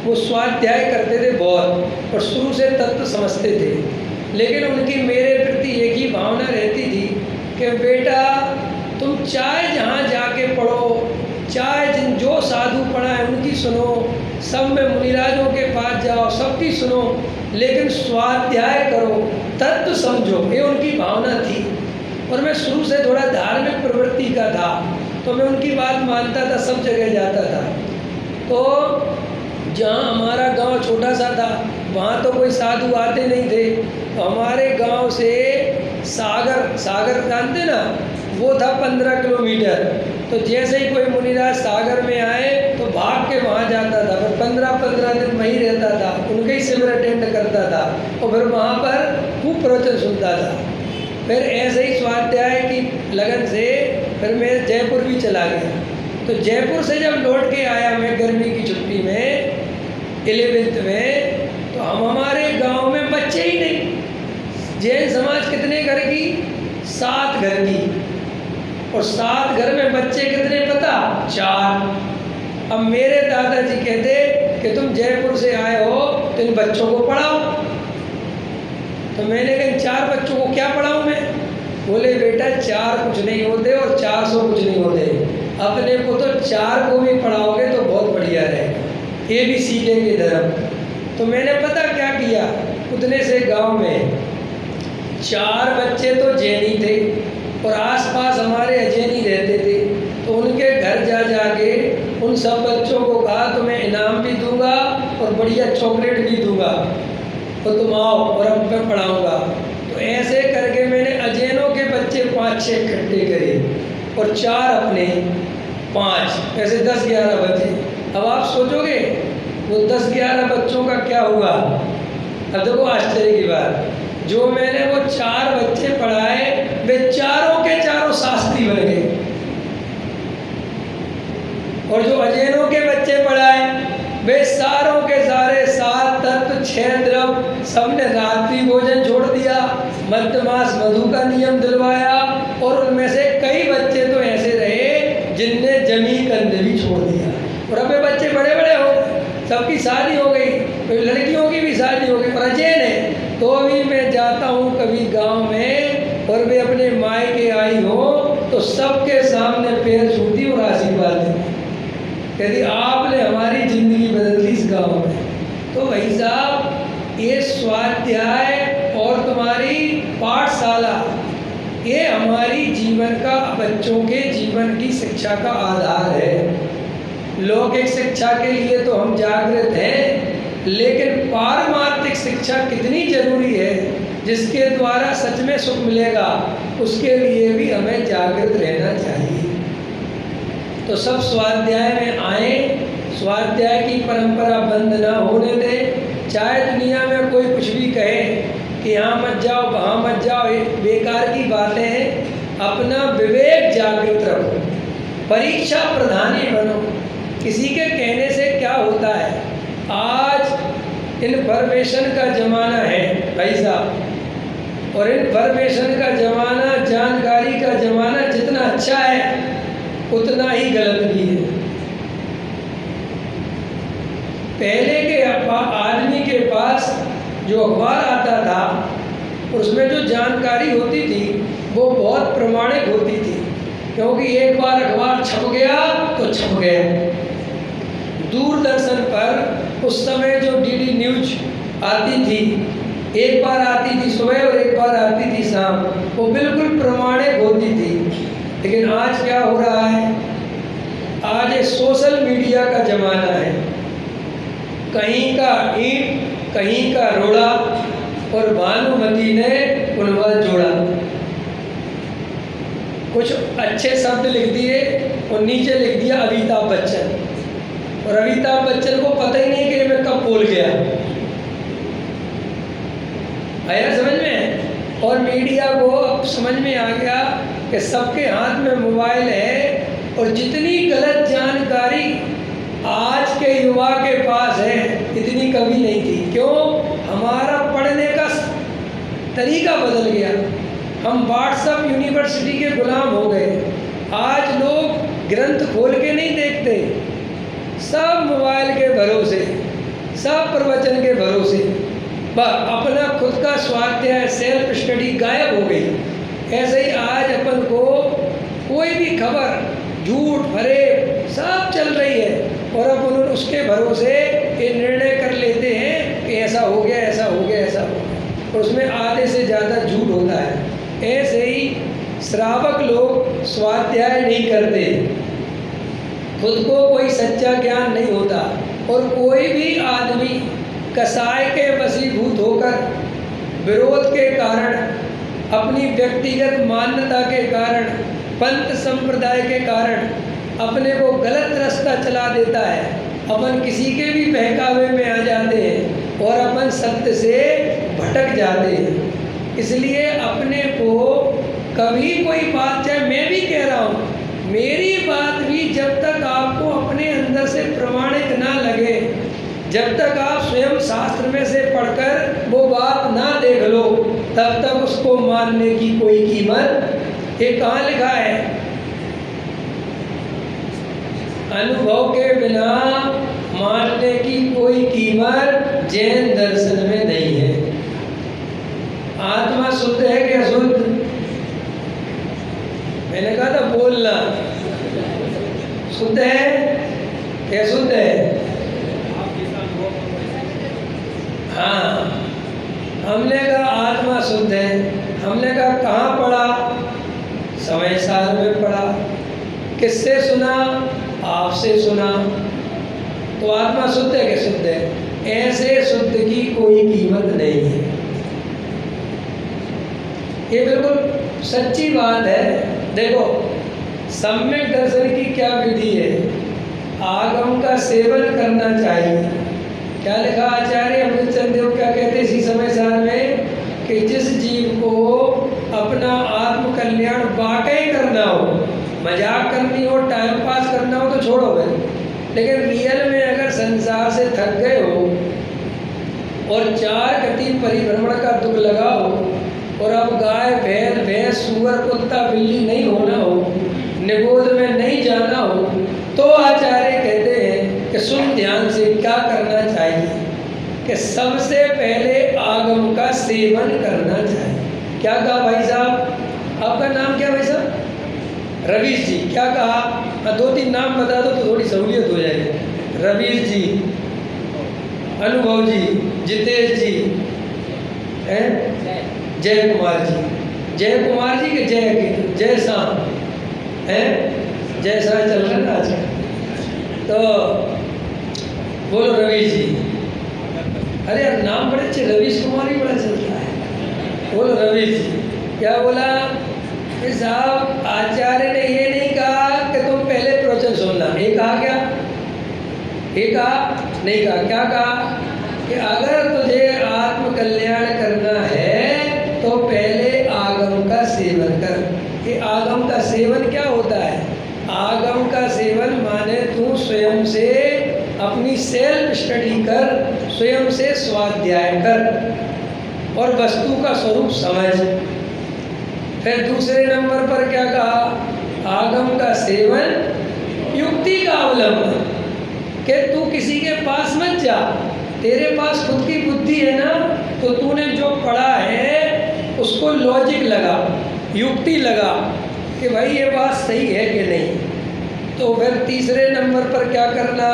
वो स्वाध्याय करते थे बहुत, और शुरू से तत्व समझते थे, लेकिन उनकी मेरे प्रति एक ही भावना रहती थी कि बेटा तुम चाहे जहाँ जाके पढ़ो, चाहे जिन जो साधु पढ़ा है उनकी सुनो, सब में मुनिराजों के पास जाओ, सबकी सुनो, लेकिन स्वाध्याय करो, तत्व समझो, ये उनकी भावना थी। और मैं शुरू से थोड़ा धार्मिक प्रवृत्ति का था, तो मैं उनकी बात मानता था, सब जगह जाता था। तो जहाँ हमारा गांव छोटा सा था, वहाँ तो कोई साधु आते नहीं थे। तो हमारे गांव से सागर जानते ना, वो था 15 किलोमीटर। तो जैसे ही कोई मुनिराज सागर में आए तो भाग के वहाँ जाता था, फिर 15 दिन वहीं रहता था, उनके ही शिविर अटेंड करता था और फिर वहाँ पर खूब प्रवचन सुनता था। फिर ऐसे ही स्वाध्याय की लगन से फिर मैं जयपुर भी चला गया। तो जयपुर से जब लौट के आया मैं गर्मी की छुट्टी में 11th में, तो हमारे गांव में बच्चे ही नहीं। जैन समाज कितने घर की? 7 घर की, और 7 घर में बच्चे कितने पता? 4। अब मेरे दादाजी कहते कि तुम जयपुर से आए हो तो इन बच्चों को पढ़ाओ। तो मैंने कहा 4 बच्चों को क्या पढ़ाऊँ मैं? बोले बेटा 4 कुछ नहीं होते और 400 कुछ नहीं होते, अपने को तो 4 को भी पढ़ाओगे तो बहुत बढ़िया रहेगा, ये भी सीखेंगे धर्म। तो मैंने पता क्या किया, उतने से गांव में 4 बच्चे तो जैनी थे और आसपास हमारे अजैनी रहते थे। तो उनके घर जा जाके उन सब बच्चों को कहा तो मैं इनाम भी दूंगा और बढ़िया चॉकलेट भी दूंगा, तो तुम आओ और अब मैं पढ़ाऊँगा। तो ऐसे करके मैंने अजैनों के बच्चे 5-6 इकट्ठे करे और 4 अपने 5, ऐसे 10-11 बच्चे। अब आप सोचोगे वो 10-11 बच्चों का क्या हुआ? अब देखो आश्चर्य की बात, जो मैंने वो 4 बच्चे पढ़ाए वे चारों के चारों शास्त्री बन गए, और जो अजैनों के बच्चे पढ़ाए वे सारों के सारे 7 तत्व 6 द्रव सबने रात्रि भोजन छोड़ दिया, मध्यमास मधु का नियम दिलवाया, और उनमें से कई बच्चे तो ऐसे रहे जिनने जमी कंद भी छोड़ दिया। और अब ये बच्चे बड़े बड़े हो गए, सबकी शादी हो गई, लड़कियों की भी शादी हो गई, और अजैन है। तो अभी मैं जाता हूँ कभी गांव में और वे अपने मायके आई हो तो सबके सामने पैर छूती और आशीर्वाद देती, यदि आपने हमारी ज़िंदगी बदल दी इस गाँव में। तो भाई साहब ये स्वाध्याय और तुम्हारी पाठशाला ये हमारी जीवन का, बच्चों के जीवन की शिक्षा का आधार है। लौकिक शिक्षा के लिए तो हम जागृत हैं, लेकिन पारमार्थिक शिक्षा कितनी जरूरी है, जिसके द्वारा सच में सुख मिलेगा, उसके लिए भी हमें जागृत रहना चाहिए। तो सब स्वाध्याय में आए, स्वाध्याय की परंपरा बंद ना होने दें। चाहे दुनिया में कोई कुछ भी कहे कि यहाँ मत जाओ वहाँ मत जाओ, ये बेकार की बातें हैं। अपना विवेक जागृत रखो, परीक्षा प्रधानी बनो। किसी के कहने से क्या होता है? आज इन्फॉर्मेशन का ज़माना है भाई साहब, और इन्फॉर्मेशन का ज़माना, जानकारी का ज़माना जितना अच्छा है उतना ही गलत भी है। पहले के आदमी के पास जो अखबार आता था उसमें जो जानकारी होती थी वो बहुत प्रमाणिक होती थी, क्योंकि एक बार अखबार छप गया तो छप गया। दूरदर्शन पर उस समय जो डीडी न्यूज आती थी, एक बार आती थी सुबह और एक बार आती थी शाम, वो बिल्कुल प्रमाणिक होती थी। लेकिन आज क्या हो रहा है? आज ये सोशल मीडिया का ज़माना है, कहीं का ईंट कहीं का रोड़ा, और भानुमति ने पुनवल जोड़ा। कुछ अच्छे शब्द लिख दिए और नीचे लिख दिया अमिताभ बच्चन, और अमिताभ बच्चन को पता ही नहीं कि मैं कब बोल गया। आया समझ में? और मीडिया को अब समझ में आ गया कि सबके हाथ में मोबाइल है, और जितनी गलत जानकारी आज के युवा के पास है इतनी कभी नहीं थी। क्यों? हमारा पढ़ने का तरीका बदल गया, हम व्हाट्सएप यूनिवर्सिटी के गुलाम हो गए। आज लोग ग्रंथ खोल के नहीं देखते, सब मोबाइल के भरोसे, सब प्रवचन के भरोसे, बस अपना खुद का स्वाध्याय सेल्फ स्टडी गायब हो गई। ऐसे ही आज अपन को कोई भी खबर झूठ भरे सब चल रही है, और अब उन्होंने उसके भरोसे ये निर्णय कर लेते हैं कि ऐसा हो गया, ऐसा हो गया, ऐसा हो गया, और उसमें आधे से ज़्यादा झूठ होता है। ऐसे ही श्रावक लोग स्वाध्याय नहीं करते, खुद को कोई सच्चा ज्ञान नहीं होता, और कोई भी आदमी कसाय के वशीभूत होकर विरोध के कारण, अपनी व्यक्तिगत मान्यता के कारण, पंथ संप्रदाय के कारण अपने को गलत रास्ता चला देता है। अपन किसी के भी बहकावे में आ जाते हैं और अपन सत्य से भटक जाते हैं। इसलिए अपने को कभी कोई बात, चाहे मैं भी कह रहा हूँ, मेरी बात भी जब तक आपको अपने अंदर से प्रमाणिक ना लगे, जब तक आप स्वयं शास्त्र में से पढ़कर वो बात ना देख लो, तब तक उसको मानने की कोई कीमत। ये कहाँ लिखा है? अनुभव के बिना मानने की कोई कीमत जैन दर्शन में नहीं है। आत्मा शुद्ध है कि अशुद्ध? मैंने कहा था बोलना। शुद्ध है क्या शुद्ध है? हाँ, हमने कहा आत्मा शुद्ध है। हमने कहा कहाँ पढ़ा? समय सार में पढ़ा। किससे सुना? आपसे सुना। तो आत्मा शुद्ध है कि शुद्ध है? ऐसे शुद्ध की कोई कीमत नहीं है। ये बिल्कुल सच्ची बात है। देखो, सम्यक दर्शन की क्या विधि है? आगम का सेवन करना चाहिए। क्या लिखा आचार्य अमृतचंद देव क्या कहते इसी समय सार में? कि जिस जीव को अपना आत्म कल्याण वाकई करना हो, मजाक करनी हो, टाइम पास करना हो तो छोड़ो भाई, लेकिन रियल में अगर संसार से थक गए हो और 4 गति परिभ्रमण का दुख लगा हो और अब गाय बैल भैंस सूअर कुत्ता बिल्ली नहीं होना हो, निगोद में नहीं जाना हो, तो आचार्य कहते हैं कि सुन ध्यान से क्या करना चाहिए कि सबसे पहले आगम का सेवन करना चाहिए। क्या कहा भाई साहब? आपका नाम क्या भाई साहब? रवीश जी। क्या कहा? 2-3 नाम बता दो तो थोड़ी सहूलियत हो जाएगी। रवीश जी, अनुभव जी, जितेश जी, हैं जय कुमार जी। जय कुमार जी के जय शाह हैं, जय शाह चल रहा है आज। तो बोलो रवीश जी। अरे यार नाम बड़े अच्छे, रवीश कुमार ही बड़ा चलता है। बोलो रवीश जी। क्या बोला? साहब आचार्य ने ये नहीं कहा कि तुम पहले प्रवचन सुनना। ये कहा क्या? ये कहा नहीं कहा। क्या कहा? कि अगर तुझे आत्म कल्याण करना है तो पहले आगम का सेवन कर। ये आगम का सेवन क्या होता है? आगम का सेवन माने तू स्वयं से अपनी सेल्फ स्टडी कर, स्वयं से स्वाध्याय कर और वस्तु का स्वरूप समझ। फिर दूसरे नंबर पर क्या कहा? आगम का सेवन युक्ति का अवलंबन, कि तू किसी के पास मत जा। तेरे पास खुद की बुद्धि है ना, तो तूने जो पढ़ा है उसको लॉजिक लगा, युक्ति लगा कि भाई ये बात सही है कि नहीं। तो फिर तीसरे नंबर पर क्या करना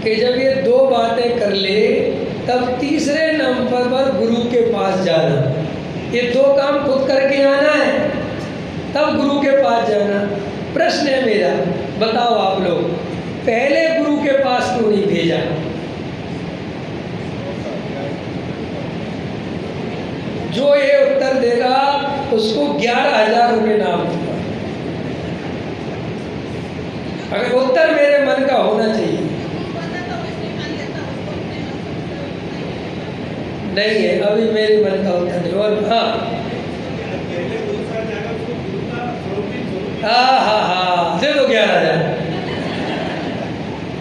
कि जब ये 2 बातें कर ले तब तीसरे नंबर पर गुरु के पास जाना। ये 2 काम खुद करके आना है, तब गुरु के पास जाना। प्रश्न है मेरा, बताओ आप लोग, पहले गुरु के पास क्यों नहीं भेजा? जो ये उत्तर देगा उसको 11,000 रुपये नाम दूंगा। अगर उत्तर मेरे मन का होना चाहिए। नहीं है अभी मेरे मन का उत्तर नहीं। और हाँ दे दो 11,000,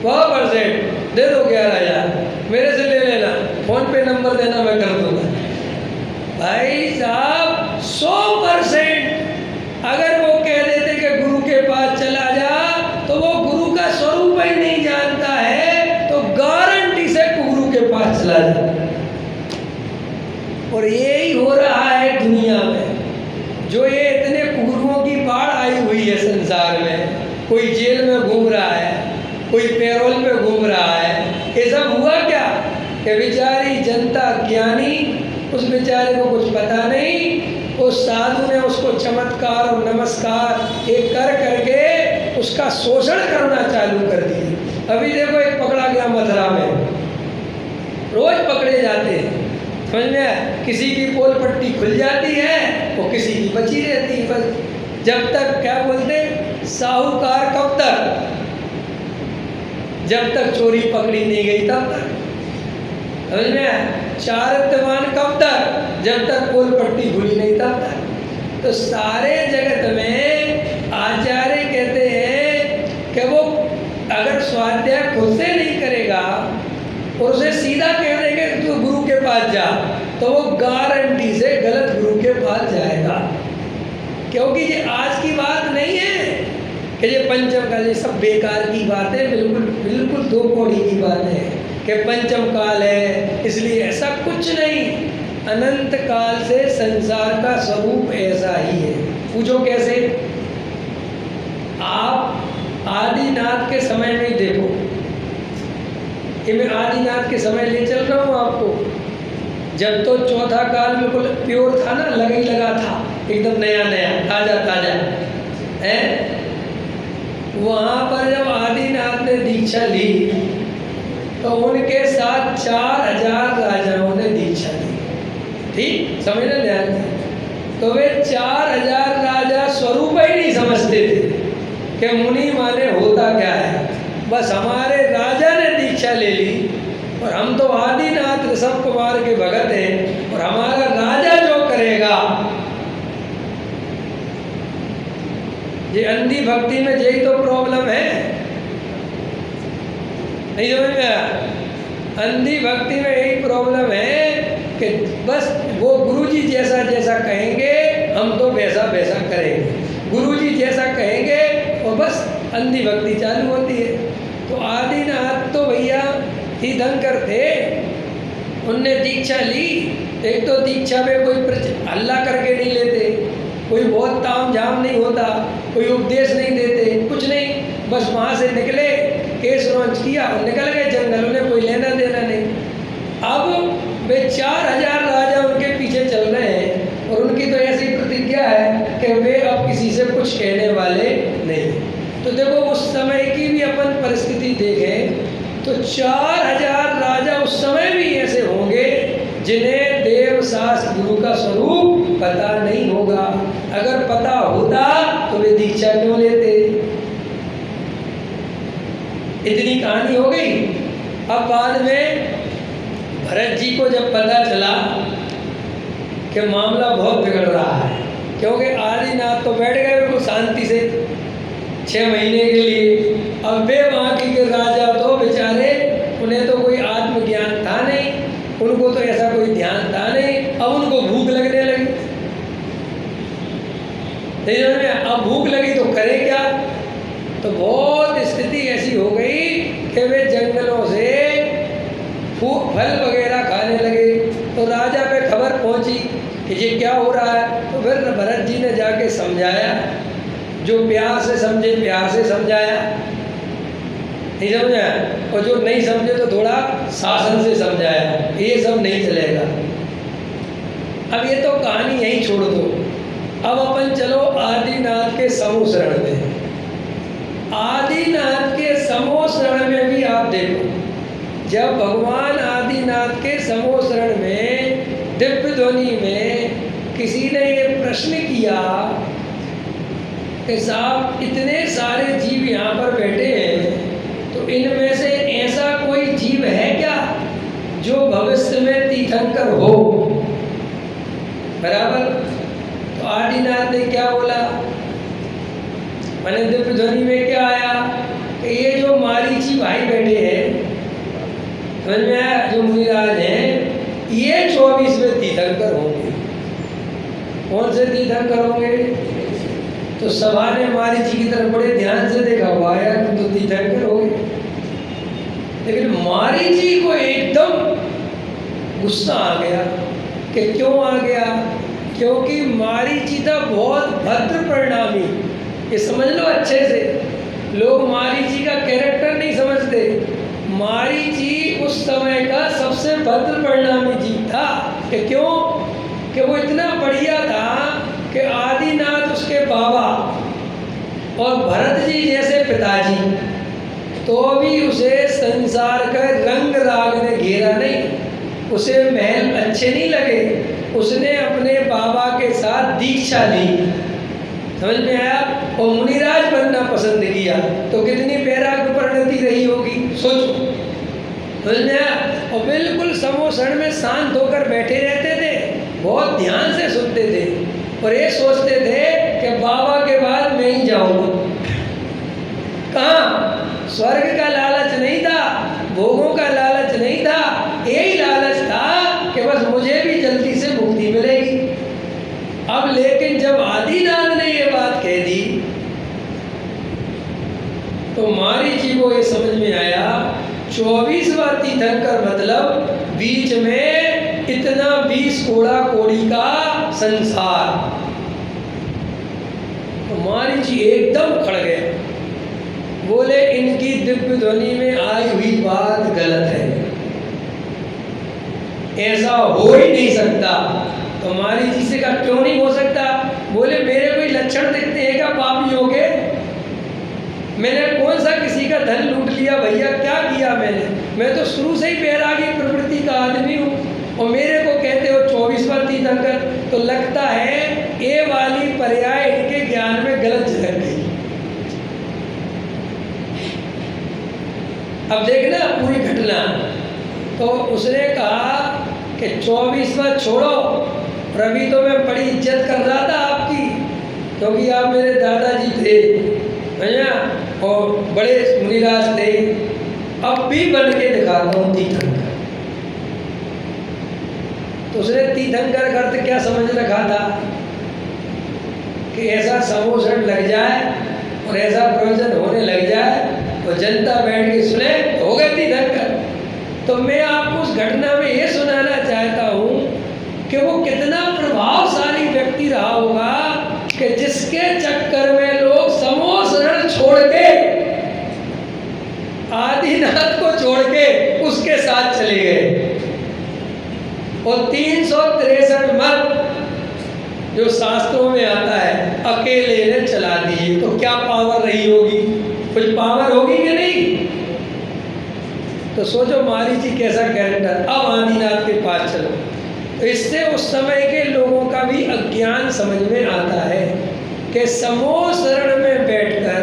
100% दे दो 11,000 मेरे से ले लेना। फोन पे नंबर देना, मैं कर दूंगा। भाई साहब 100% अगर वो कह देते कि गुरु के पास चला जा, तो वो गुरु का स्वरूप ही नहीं जानता है, तो गारंटी से गुरु के पास चला जा। और यही हो रहा है दुनिया में। जो ये इतने गुरुओं की बाढ़ आई हुई है संसार में, कोई जेल में घूम रहा है, कोई पैरोल पे घूम रहा है, ये सब हुआ क्या कि बेचारी जनता ज्ञानी, उस बेचारे को कुछ पता नहीं, उस साधु ने उसको चमत्कार और नमस्कार एक कर करके उसका शोषण करना चालू कर दिया। अभी देखो एक पकड़ा गया मथुरा में, रोज पकड़े जाते हैं। समझ में आया? किसी की पोल पट्टी खुल जाती है, वो किसी की बची रहती है। बस जब तक क्या बोलते हैं, साहूकार कब तक, जब तक चोरी पकड़ी नहीं गई तब तक। समझ में आया? चारित्रवान कब तक, जब तक पोल पट्टी खुली नहीं तब तक। तो सारे जगत में आचार्य कहते हैं कि वो अगर स्वाध्याय खुद से नहीं करेगा और उसे सीधा कह देंगे तू गुरु के पास जा, तो वो गारंटी से गलत गुरु के पास जाएगा। क्योंकि ये आज की बात नहीं है कि ये पंचम काल, ये सब बेकार की बात है, बिल्कुल बिल्कुल दो कौड़ी की बात है कि पंचम काल है इसलिए, ऐसा कुछ नहीं। अनंत काल से संसार का स्वरूप ऐसा ही है। पूछो कैसे? आप आदिनाथ के समय में ही देखो, कि मैं आदिनाथ के समय ले चल रहा हूँ आपको। जब तो चौथा काल बिल्कुल प्योर था ना, लगा ही लगा था, एकदम नया नया ताज़ा ताज़ा है। वहाँ पर जब आदिनाथ ने दीक्षा ली तो उनके साथ 4000 राजाओं ने दीक्षा ली। ठीक समझ ना ध्यान से। तो वे 4000 राजा स्वरूप ही नहीं समझते थे कि मुनि माने होता क्या है। बस हमारे राजा ने दीक्षा ले ली और हम तो आदिनाथ ऋषभ कुमार के भगत हैं और हमारा राजा जो करेगा। ये अंधी भक्ति में यही तो प्रॉब्लम है, नहीं समझ में आया? अंधी भक्ति में यही प्रॉब्लम है कि बस वो गुरुजी जैसा जैसा कहेंगे हम तो वैसा वैसा करेंगे, गुरुजी जैसा कहेंगे और बस अंधी भक्ति चालू होती है। तो आदिनाथ तो भैया तीर्थंकर थे, उनने दीक्षा ली। एक तो दीक्षा में कोई हल्ला करके नहीं लेते, कोई बहुत ताम झाम नहीं होता, कोई उपदेश नहीं देते, कुछ नहीं। बस वहाँ से निकले, केस रौंच किया और निकल गए जंगल, उन्हें कोई लेना देना नहीं। अब वे 4000 राजा उनके पीछे चल रहे हैं और उनकी तो ऐसी प्रतिज्ञा है कि वे अब किसी से कुछ कहने वाले नहीं। तो देखो उस समय की भी अपन परिस्थिति देखें तो 4000 राजा उस समय भी ऐसे होंगे जिन्हें देव शास्त्र गुरु का स्वरूप पता नहीं होगा। अगर पता होता तो वे दीक्षा क्यों लेते? इतनी कहानी हो गई। अब बाद में भरत जी को जब पता चला कि मामला बहुत बिगड़ रहा है, क्योंकि आदिनाथ तो बैठ गए बिल्कुल शांति से 6 महीने के लिए। अब वे वहाँ के राजा तो बेचारे, उन्हें तो कोई आत्मज्ञान था नहीं, उनको तो ऐसा कोई ध्यान था नहीं। अब उनको भूख लगने लगी, अब भूख लगी तो करे क्या? तो बहुत स्थिति ऐसी हो गई कि वे जंगलों से फल वगैरह खाने लगे। तो राजा पे खबर पहुंची कि ये क्या हो रहा है। तो फिर भरत जी ने जाके समझाया, जो प्यार से समझे प्यार से समझाया, नहीं समझा, और जो नहीं समझे तो थोड़ा शासन से समझाया, ये सब नहीं चलेगा। अब ये तो कहानी यहीं छोड़ दो। अब अपन चलो आदिनाथ के समूह शरण में। आदिनाथ के समूह शरण में भी आप देखो, जब भगवान आदिनाथ के समूह शरण में दिव्य ध्वनि में किसी ने ये प्रश्न किया कि साहब इतने सारे जीव यहाँ पर बैठे हैं, तो इनमें से ऐसा कोई जीव है क्या जो भविष्य में तीर्थंकर हो? बराबर। तो आदिनाथ ने क्या बोला? मैंने दिव्य ध्वनि में क्या आया कि ये जो मारीची भाई बैठे हैं, समझ में आया, जो मुनिराज हैं, ये 24वें तीर्थंकर होंगे। कौन से तीर्थंकर होंगे? तो सभा ने मारीची की तरफ बड़े ध्यान से देखा, हुआ यार तो तीर्थंकर हो गए। लेकिन मारीची को एकदम गुस्सा आ गया कि क्यों आ गया? क्योंकि मारीची था बहुत भद्र परिणामी। ये समझ लो अच्छे से, लोग मारीची का कैरेक्टर नहीं समझते। मारीची उस समय का सबसे भद्र परिणामी जीव था। कि क्यों? कि वो इतना बढ़िया था कि आदिनाथ उसके बाबा और भरत जी जैसे पिताजी तो भी उसे संसार का रंग राग ने घेरा नहीं, उसे महल अच्छे नहीं लगे, उसने अपने बाबा के साथ दीक्षा ली। समझ में आया? और मुनिराज बनना पसंद किया, तो कितनी वैराग्य परिणति रही होगी, सोचो। समझ में आया? और बिल्कुल समोसण में शांत होकर बैठे रहते थे, बहुत ध्यान से सुनते थे, और ये सोचते थे कि बाबा के बाद मैं ही जाऊंगा। कहाँ? स्वर्ग का लालच नहीं था, भोगों का लालच नहीं था, यही लालच था कि बस मुझे भी जल्दी से मुक्ति मिलेगी। अब लेकिन जब आदिनाथ ने ये बात कह दी तो मारीची को ये समझ में आया 24वां तीर्थंकर मतलब बीच में इतना 20 कोड़ा कोड़ी का संसार। तो मारीची एकदम खड़ गए, बोले इनकी दिव्य ध्वनि में आई हुई बात गलत है, ऐसा हो ही नहीं सकता। तो मारीची से कहा क्यों नहीं हो सकता? बोले मेरे कोई लक्षण दिखते हैं क्या पापियों के? मैंने कौन सा किसी का धन लूट लिया भैया, क्या किया मैंने? मैं तो शुरू से ही बैरागी प्रवृत्ति का आदमी हूँ, और मेरे को कहते हो 24वां तीर्थंकर। तो लगता है ये वाली पर्याय इनके ज्ञान में गलत झलक गई। अब देखना पूरी घटना। तो उसने कहा कि 24वां छोड़ो, अभी तो मैं बड़ी इज्जत कर रहा था आपकी, क्योंकि आप मेरे दादाजी थे भैया और बड़े मुनिराज थे, अब भी बन के दिखाता हूँ तीर्थंकर। तो उसने तीर्थंकर का अर्थ क्या समझ रखा था कि ऐसा समोसण लग जाए और ऐसा प्रवचन होने लग जाए और जनता बैठ के सुने तो हो गए तीर्थंकर। तो मैं आपको उस घटना में ये सुनाना चाहता हूँ कि वो कितना प्रभावशाली व्यक्ति रहा होगा कि जिसके चक्कर में लोग समोसण छोड़ के, आदिनाथ को छोड़ के उसके साथ चले गए, और 363 मत जो शास्त्रों में आता है अकेले ने चला दिए। तो क्या पावर रही होगी? कुछ पावर होगी कि नहीं? तो सोचो मारीची कैसा कैरेक्टर। अब आदिनाथ के पास चलो, तो इससे उस समय के लोगों का भी अज्ञान समझ में आता है कि समोसरण में बैठकर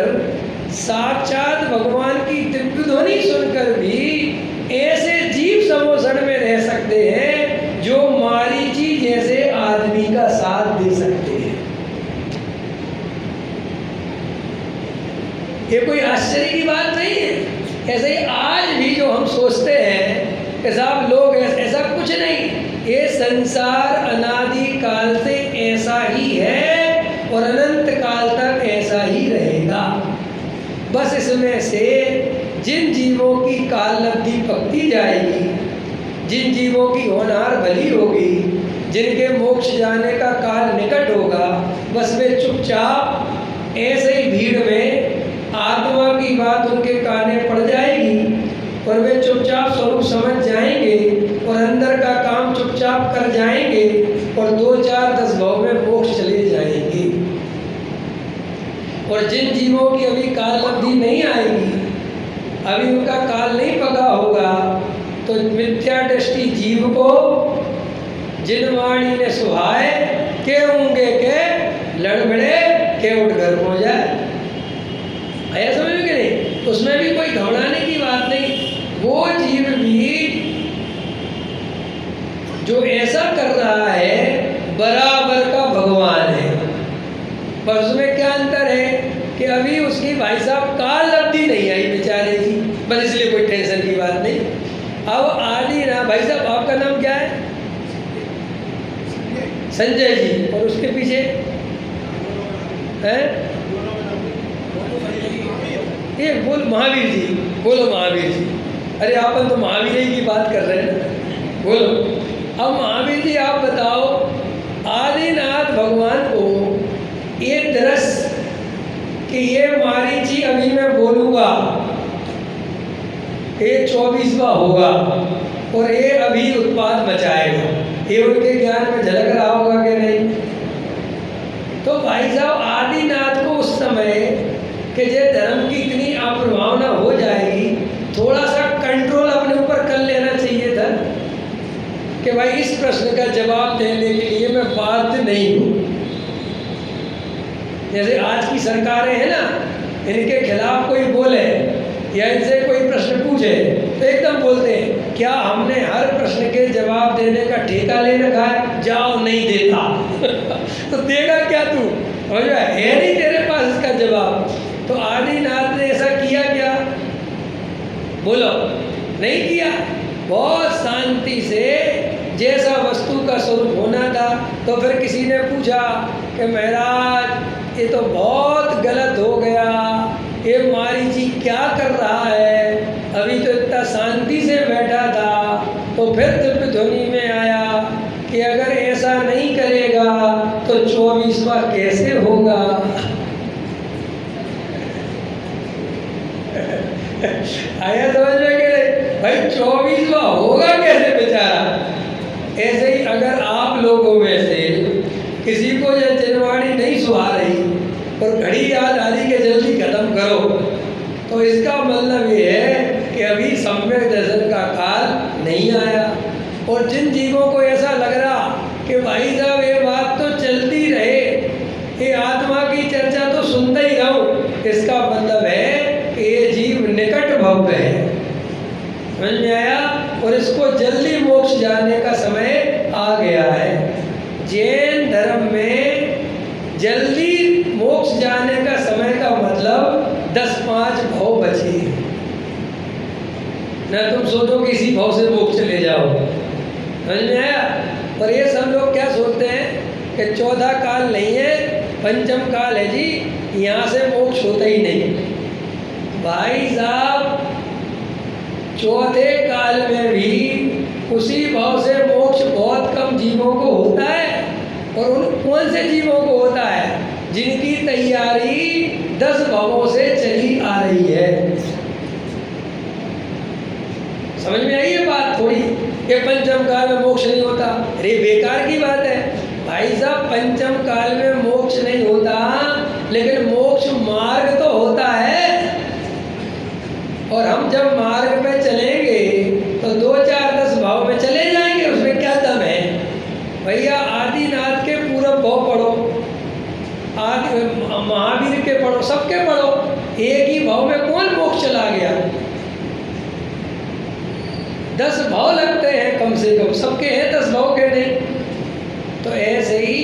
साक्षात भगवान की दिव्य ध्वनि सुनकर भी ऐसे जीव समोसण में रह सकते हैं जो मारीची जैसे आदमी का साथ दे सकते हैं। ये कोई आश्चर्य की बात नहीं है। ऐसे ही आज भी जो हम सोचते हैं कि साहब लोग ऐसा कुछ नहीं, ये संसार अनादि काल से ऐसा ही है और अनंत काल तक ऐसा ही रहेगा। बस इसमें से जिन जीवों की काललब्धि पकती जाएगी, जिन जीवों की होनहार भली होगी, जिनके मोक्ष जाने का काल निकट होगा, बस वे चुपचाप ऐसे ही भीड़ में आत्मा की बात उनके काने पड़ जाएगी और वे चुपचाप स्वरूप समझ जाएंगे और अंदर का काम चुपचाप कर जाएंगे और 2, 4, 10 भाव में मोक्ष चले जाएंगे। और जिन जीवों की अभी काललब्धि नहीं आएगी, अभी उनका काल नहीं पका होगा, तो मिथ्या दृष्टि जीव को जिन वाणी ने सुहाए के होंगे के लड़बड़े के उठ घर हो जाए। आया समझ में कि नहीं? उसमें भी कोई घबराने की बात नहीं। वो जीव भी जो ऐसा कर रहा है बराबर का भगवान है, पर उसमें क्या अंतर है कि अभी उसकी भाई साहब काललब्धि नहीं आई बेचारे की, बस इसलिए कोई टेंशन की बात नहीं। अब आदि ना भाई साहब, आपका नाम क्या है? संजय जी। और उसके पीछे है ये बोल महावीर जी। बोलो महावीर जी। अरे अपन तो महावीर जी की बात कर रहे हैं ना, बोलो। अब महावीर जी आप बताओ, आदिनाथ भगवान को ये दृश्य कि ये मारीची अभी मैं बोलूँगा, ये 24वां होगा और ये अभी उत्पाद मचाएगा, ये उनके ज्ञान में झलक रहा होगा कि नहीं? तो भाई साहब आदिनाथ को उस समय कि जे धर्म की इतनी अप्रभावना हो जाएगी, थोड़ा सा कंट्रोल अपने ऊपर कर लेना चाहिए था कि भाई इस प्रश्न का जवाब देने के लिए मैं बाध्य नहीं हूँ। जैसे आज की सरकारें हैं ना, इनके खिलाफ कोई बोले या इनसे कोई प्रश्न पूछे तो एकदम बोलते हैं क्या हमने हर प्रश्न के जवाब देने का ठेका ले रखा है, जाओ नहीं देता तो देगा क्या तू, और जो है नहीं तेरे पास इसका जवाब। तो आदिनाथ ने ऐसा किया क्या, बोलो, नहीं किया। बहुत शांति से जैसा वस्तु का स्वरूप होना था। तो फिर किसी ने पूछा कि महाराज ये तो बहुत गलत हो गया, ये मारीची क्या कर रहा है, अभी तो इतना शांति से बैठा था। तो फिर दिव्य ध्वनि में आया कि अगर ऐसा नहीं करेगा तो 24वां कैसे होगा आया समझ में कि भाई 24वां होगा कैसे बेचारा। ऐसे ही अगर आप लोगों में से किसी को यह जनवाणी नहीं सुहा रही और घड़ी याद आ रही कि जल्दी खत्म करो, तो इसका मतलब ये है कि अभी सम्यक दर्शन का काल नहीं आया। और जिन जीवों को ऐसा लग रहा कि भाई साहब ये बात तो चलती रहे, ये आत्मा की चर्चा तो सुनता ही रहूं, इसका मतलब है कि ये जीव निकट भव्य है। समझ में आया। और इसको जल्दी मोक्ष जाने का समय आ गया है। जैन धर्म में जल्दी मोक्ष जाने का समय का मतलब 10-5 भव बचे। न तुम सोचो कि इसी भव से मोक्ष चले जाओ। समझ में आया। और ये सब लोग क्या सोचते हैं कि 14 काल नहीं है, पंचम काल है जी, यहाँ से मोक्ष होता ही नहीं। भाई साहब चौथे काल में भी उसी भाव से मोक्ष बहुत कम जीवों को होता है। और उन कौन से जीवों को होता है, जिनकी तैयारी 10 भावों से चली आ रही है। समझ में आई ये बात थोड़ी, कि पंचम काल में मोक्ष नहीं होता, अरे बेकार की बात है भाई साहब। पंचम काल में मोक्ष नहीं होता, लेकिन मोक्ष मार्ग तो होता है। और हम जब मार्ग में चलेंगे तो 2-4-10 भाव में चले जाएंगे, उसमें क्या दम है भैया। आदिनाथ के पूरब भाव पढ़ो, आदि महावीर के पढ़ो, सबके पढ़ो, एक ही भाव में कौन मोक्ष चला गया। 10 भाव लगते हैं कम से कम, सबके हैं 10 भाव के नहीं। तो ऐसे ही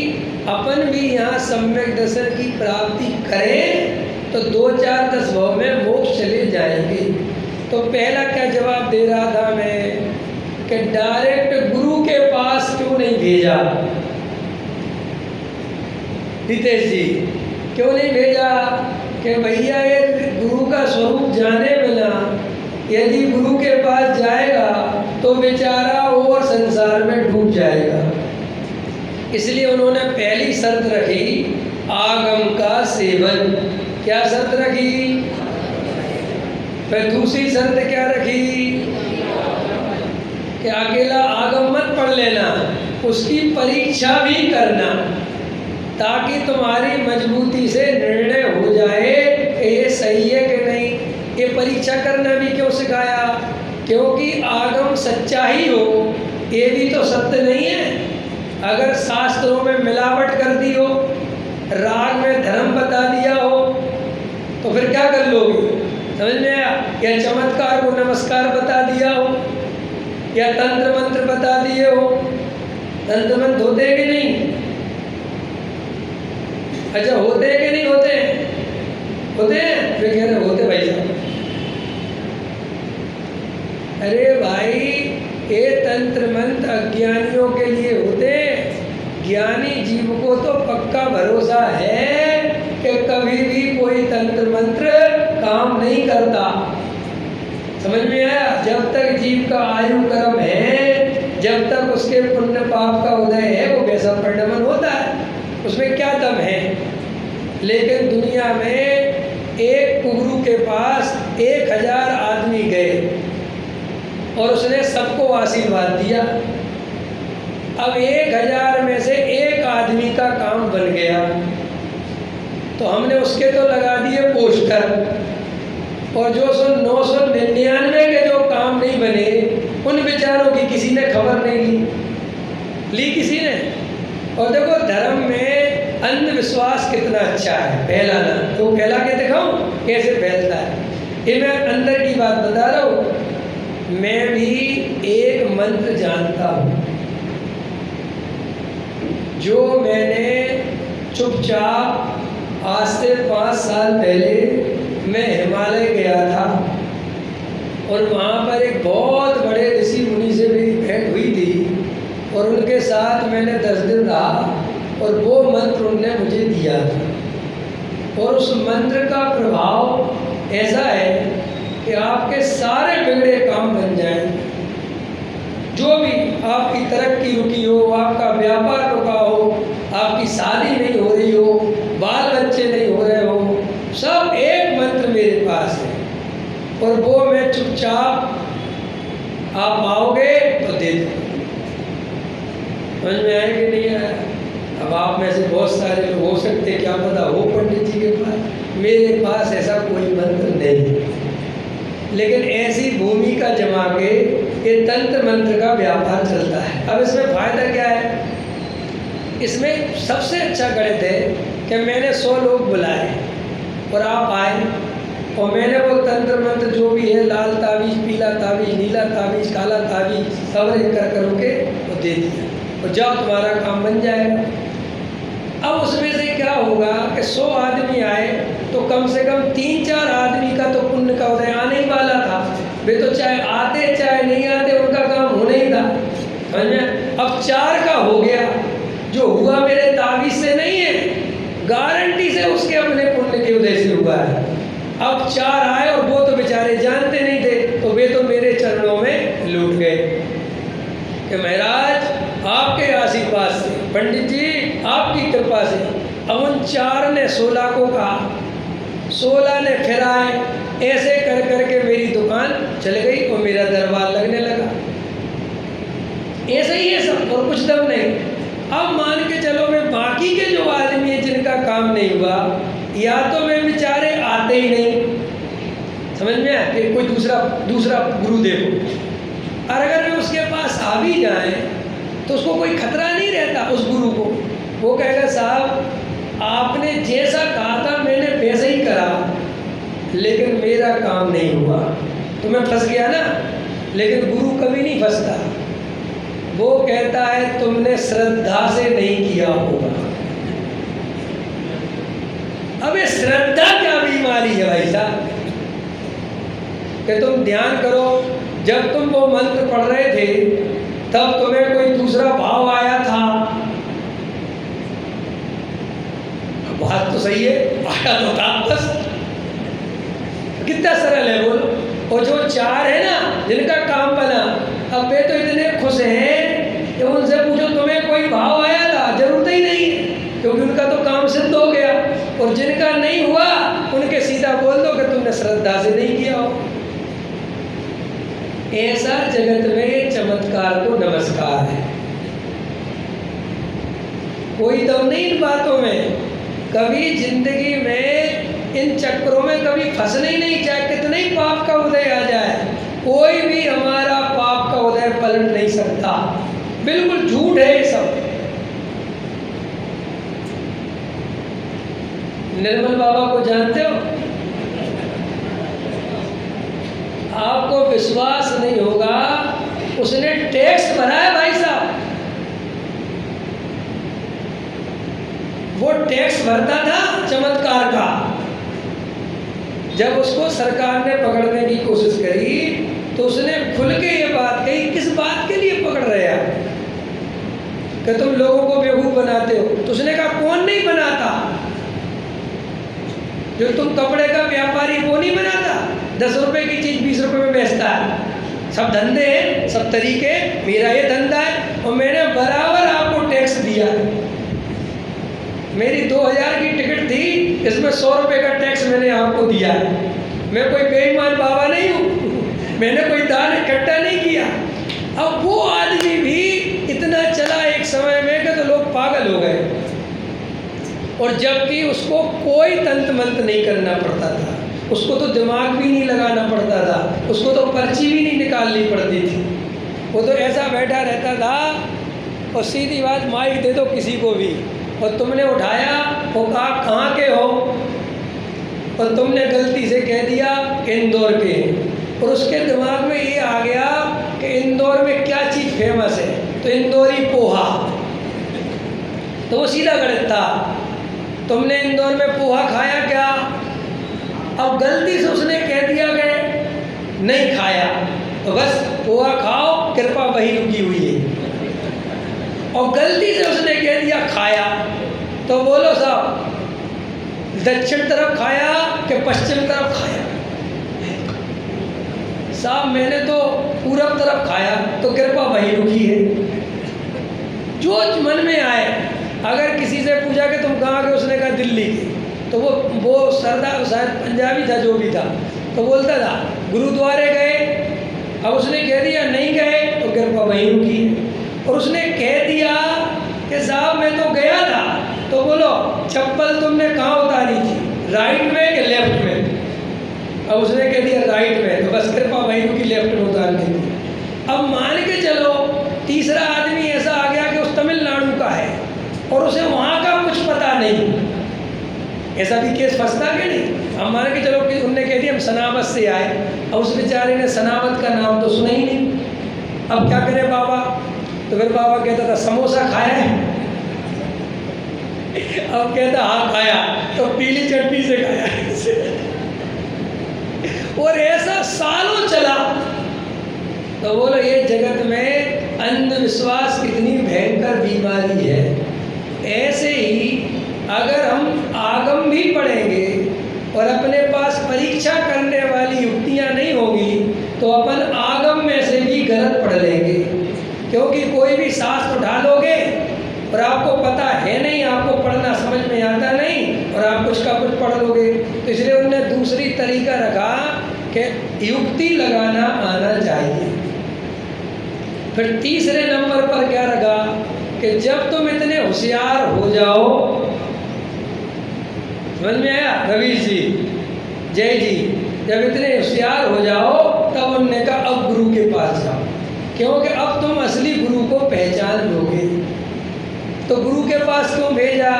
अपन भी यहाँ सम्यक दर्शन की प्राप्ति करें तो 2-4-10 भाव में मोक्ष चले जाएंगे। तो पहला क्या जवाब दे रहा था मैं कि डायरेक्ट गुरु के पास क्यों नहीं भेजा हितेश जी, क्यों नहीं भेजा कि भैया ये गुरु का स्वरूप जाने बिना यदि गुरु के पास जाएगा तो बेचारा और संसार में डूब जाएगा। इसलिए उन्होंने पहली शर्त रखी आगम का सेवन। क्या शर्त रखी? फिर दूसरी शर्त क्या रखी कि अकेला आगम मत पढ़ लेना, उसकी परीक्षा भी करना, ताकि तुम्हारी मजबूती से निर्णय हो जाए कि ये सही है कि नहीं। ये परीक्षा करना भी क्यों सिखाया? क्योंकि आगम सच्चा ही हो, ये भी तो सत्य नहीं है। अगर शास्त्रों में मिलावट कर दी हो, राग में धर्म बता दिया हो, तो फिर क्या कर लोगे? समझ में आया? या चमत्कार को नमस्कार बता दिया हो, या तंत्र मंत्र बता दिए हो। तंत्र मंत्र होते हैं कि नहीं? अच्छा, होते हैं कि नहीं होते? होते हैं। फिर कह रहे होते भाई साहब। अरे भाई, ये तंत्र मंत्र अज्ञानियों के लिए होते हैं। ज्ञानी जीव को तो पक्का भरोसा है कि कभी भी कोई तंत्र मंत्र काम नहीं करता। समझ में आया? जब तक जीव का आयु कर्म है, जब तक उसके पुण्य पाप का उदय है, वो वैसा परिणमन होता है, उसमें क्या दम है। लेकिन दुनिया में एक गुरु के पास 1000 आदमी गए और उसने सबको आशीर्वाद दिया। अब 1000 में से एक आदमी का काम बन गया, तो हमने उसके तो लगा दिए पोस्टर और जो 999 के जो काम नहीं बने उन बेचारों की किसी ने खबर नहीं ली किसी ने। और देखो धर्म में अंधविश्वास कितना अच्छा है फैलाना, तो फैला के दिखाऊं कैसे फैलता है। ये मैं अंदर की बात बता रहा हूँ। मैं भी एक मंत्र जानता हूँ जो मैंने चुपचाप आज से 5 साल पहले मैं हिमालय गया था और वहाँ पर एक बहुत बड़े ऋषि मुनि से मेरी भेंट हुई थी और उनके साथ मैंने 10 दिन रहा और वो मंत्र उनने मुझे दिया था। और उस मंत्र का प्रभाव ऐसा है कि आपके सारे बिगड़े काम बन जाएंगे। जो भी आपकी तरक्की रुकी हो, आपका व्यापार रुका हो, आपकी शादी नहीं हो रही हो, बाल बच्चे नहीं हो रहे हो, सब एक मंत्र मेरे पास है और वो मैं चुपचाप आप आओगे तो दे दूँगा। समझ में आया कि नहीं आया? अब आप में से बहुत सारे लोग हो सकते, क्या पता हो पंडित जी के पास, मेरे पास ऐसा कोई मंत्र नहीं। लेकिन ऐसी भूमिका जमा के ये तंत्र मंत्र का व्यापार चलता है। अब इसमें फ़ायदा क्या है? इसमें सबसे अच्छा गणित है कि मैंने 100 लोग बुलाए और आप आए और मैंने वो तंत्र मंत्र जो भी है, लाल ताबीज़, पीला ताबीज़, नीला ताबीज़, काला ताबीज़, सब कर के वो दे दिया और जाओ तुम्हारा काम बन जाएगा। अब उसमें से क्या होगा कि 100 आदमी आए तो कम से कम 3-4 आदमी का तो पुण्य का उदय आने ही वाला था। वे तो चाहे आते चाहे नहीं आते उनका काम होना ही था। समझ में? अब 4 का हो गया, जो हुआ मेरे ताबीज़ से नहीं है, गारंटी से उसके अपने पुण्य के उदय से हुआ है। अब 4 आए और वो तो बेचारे जानते नहीं थे, तो वे तो मेरे चरणों में लूट गए कि महाराज आपके आशीर्वाद से, पंडित जी आपकी कृपा से। अब उन 4 ने 16 को कहा, 16 ने फिर आए, ऐसे कर करके मेरी दुकान चल गई और मेरा दरबार लगने लगा। ऐसे ही है सब और कुछ दम नहीं। अब मान के चलो मैं बाकी के जो आदमी है जिनका काम नहीं हुआ, या तो वे बेचारे आते ही नहीं, समझ में आया, कि कोई दूसरा गुरु देखो। और अगर वे उसके पास आ भी जाए तो उसको कोई खतरा नहीं रहता उस गुरु को। वो कहेगा साहब आपने जैसा कहा था मैंने वैसे ही करा, लेकिन मेरा काम नहीं हुआ तो मैं फंस गया ना। लेकिन गुरु कभी नहीं फंसता, वो कहता है तुमने श्रद्धा से नहीं किया होगा। अब ये श्रद्धा क्या बीमारी है भाई साहब, कि तुम ध्यान करो, जब तुम वो मंत्र पढ़ रहे थे तब तुम्हें कोई दूसरा भाव आया था। बात तो सही है, आया तो था बस। कितना सरल है बोलो। और जो 4 है ना जिनका काम बना, अब वे तो इतने खुश हैं कि उनसे पूछो तुम्हें कोई भाव आया था, जरूरत ही नहीं है, क्योंकि उनका तो काम सिद्ध हो गया। और जिनका नहीं हुआ उनके सीधा बोल दो कि तुमने श्रद्धा से नहीं किया हो। ऐसा जगत में चमत्कार को नमस्कार है। कोई दम नहीं इन बातों में। कभी जिंदगी में इन चक्रों में कभी फंसने ही नहीं, चाहे कितने ही पाप का उदय आ जाए, कोई भी हमारा पाप का उदय पलट नहीं सकता। बिल्कुल झूठ है ये सब। निर्मल बाबा को जानते हो? आपको विश्वास नहीं होगा, उसने टैक्स भरा है भाई साहब। वो टैक्स भरता था चमत्कार का। जब उसको सरकार ने पकड़ने की कोशिश करी तो उसने खुल के ये बात कही, किस बात के लिए पकड़ रहे हैं कि तुम लोगों को बेवकूफ बनाते हो। तो उसने कहा कौन नहीं बनाता, जो तुम कपड़े का व्यापारी वो नहीं बनाता, 10 रुपए की चीज़ 20 रुपए में बेचता है। सब धंधे हैं, सब तरीके, मेरा ये धंधा है और मैंने बराबर आपको टैक्स दिया। मेरी 2000 की टिकट थी, इसमें 100 रुपये का टैक्स मैंने आपको दिया है। मैं कोई बेईमान बाबा नहीं हूँ, मैंने कोई दान इकट्ठा नहीं किया। अब वो आदमी भी इतना चला एक समय में कि तो लोग पागल हो गए। और जबकि उसको कोई तंत्र मंत्र नहीं करना पड़ता था, उसको तो दिमाग भी नहीं लगाना पड़ता था, उसको तो पर्ची भी नहीं निकालनी पड़ती थी। वो तो ऐसा बैठा रहता था और सीधी बात माइक दे दो किसी को भी, और तुमने उठाया, वो कहा कहाँ के हो, और तुमने गलती से कह दिया इंदौर के, और उसके दिमाग में ये आ गया कि इंदौर में क्या चीज़ फेमस है, तो इंदौरी पोहा, तो वो सीधा गलत था। तुमने इंदौर में पोहा खाया क्या? अब गलती से उसने कह दिया कि नहीं खाया, तो बस पोहा खाओ, कृपा वही रुकी हुई है। और गलती से उसने कह दिया खाया, तो बोलो साहब दक्षिण तरफ खाया कि पश्चिम तरफ खाया? साहब मैंने तो पूरब तरफ खाया, तो कृपा वही रुकी है। जो मन में आए, अगर किसी से पूछा कि तुम कहाँ के, उसने कहा दिल्ली के, तो वो सरदार शायद पंजाबी था जो भी था, तो बोलता था गुरुद्वारे गए। अब उसने कह दिया नहीं गए, तो कृपा वहीं रुकी है। और उसने कह दिया कि साहब मैं तो गया था, तो बोलो चप्पल तुमने कहाँ उतारी थी, राइट में कि लेफ्ट में? अब उसने कह दिया राइट में, तो बस कृपा वहीं रुकी, लेफ्ट में उतारने की। अब मान के चलो तीसरा आदमी ऐसा आ गया कि उस तमिलनाडु का है और उसे वहाँ का कुछ पता नहीं, ऐसा भी केस फंसता कि नहीं? हम मान के चलो कि उनने कह दिया हम सनावत से आए, अब उस बेचारे ने सनावत का नाम तो सुना ही नहीं। अब क्या करे बाबा? तो फिर बाबा कहता था समोसा खाया है? अब कहता हाँ खाया, तो पीली चटनी से खाया। और ऐसा सालों चला। तो बोलो ये जगत में अंधविश्वास कितनी भयंकर बीमारी है। ऐसे ही अगर हम आगम भी पढ़ेंगे और अपने पास परीक्षा करने वाली युक्तियां नहीं होगी, तो अपन आगम में से भी गलत पढ़ लेंगे। क्योंकि कोई भी शास्त्र उठा लोगे और आपको पता है नहीं, आपको पढ़ना समझ में आता नहीं, और आप कुछ का कुछ पढ़ लोगे। तो इसलिए उन्होंने दूसरी तरीका रखा कि युक्ति लगाना आना चाहिए। फिर तीसरे नंबर पर क्या रखा कि जब तुम इतने होशियार हो जाओ, समझ में आया रवीश जी, जय जी, जब इतने होशियार हो जाओ, तब उन्होंने कहा अब गुरु के पास जाओ, क्योंकि अब तुम असली गुरु को पहचान लोगे। तो गुरु के पास क्यों भेजा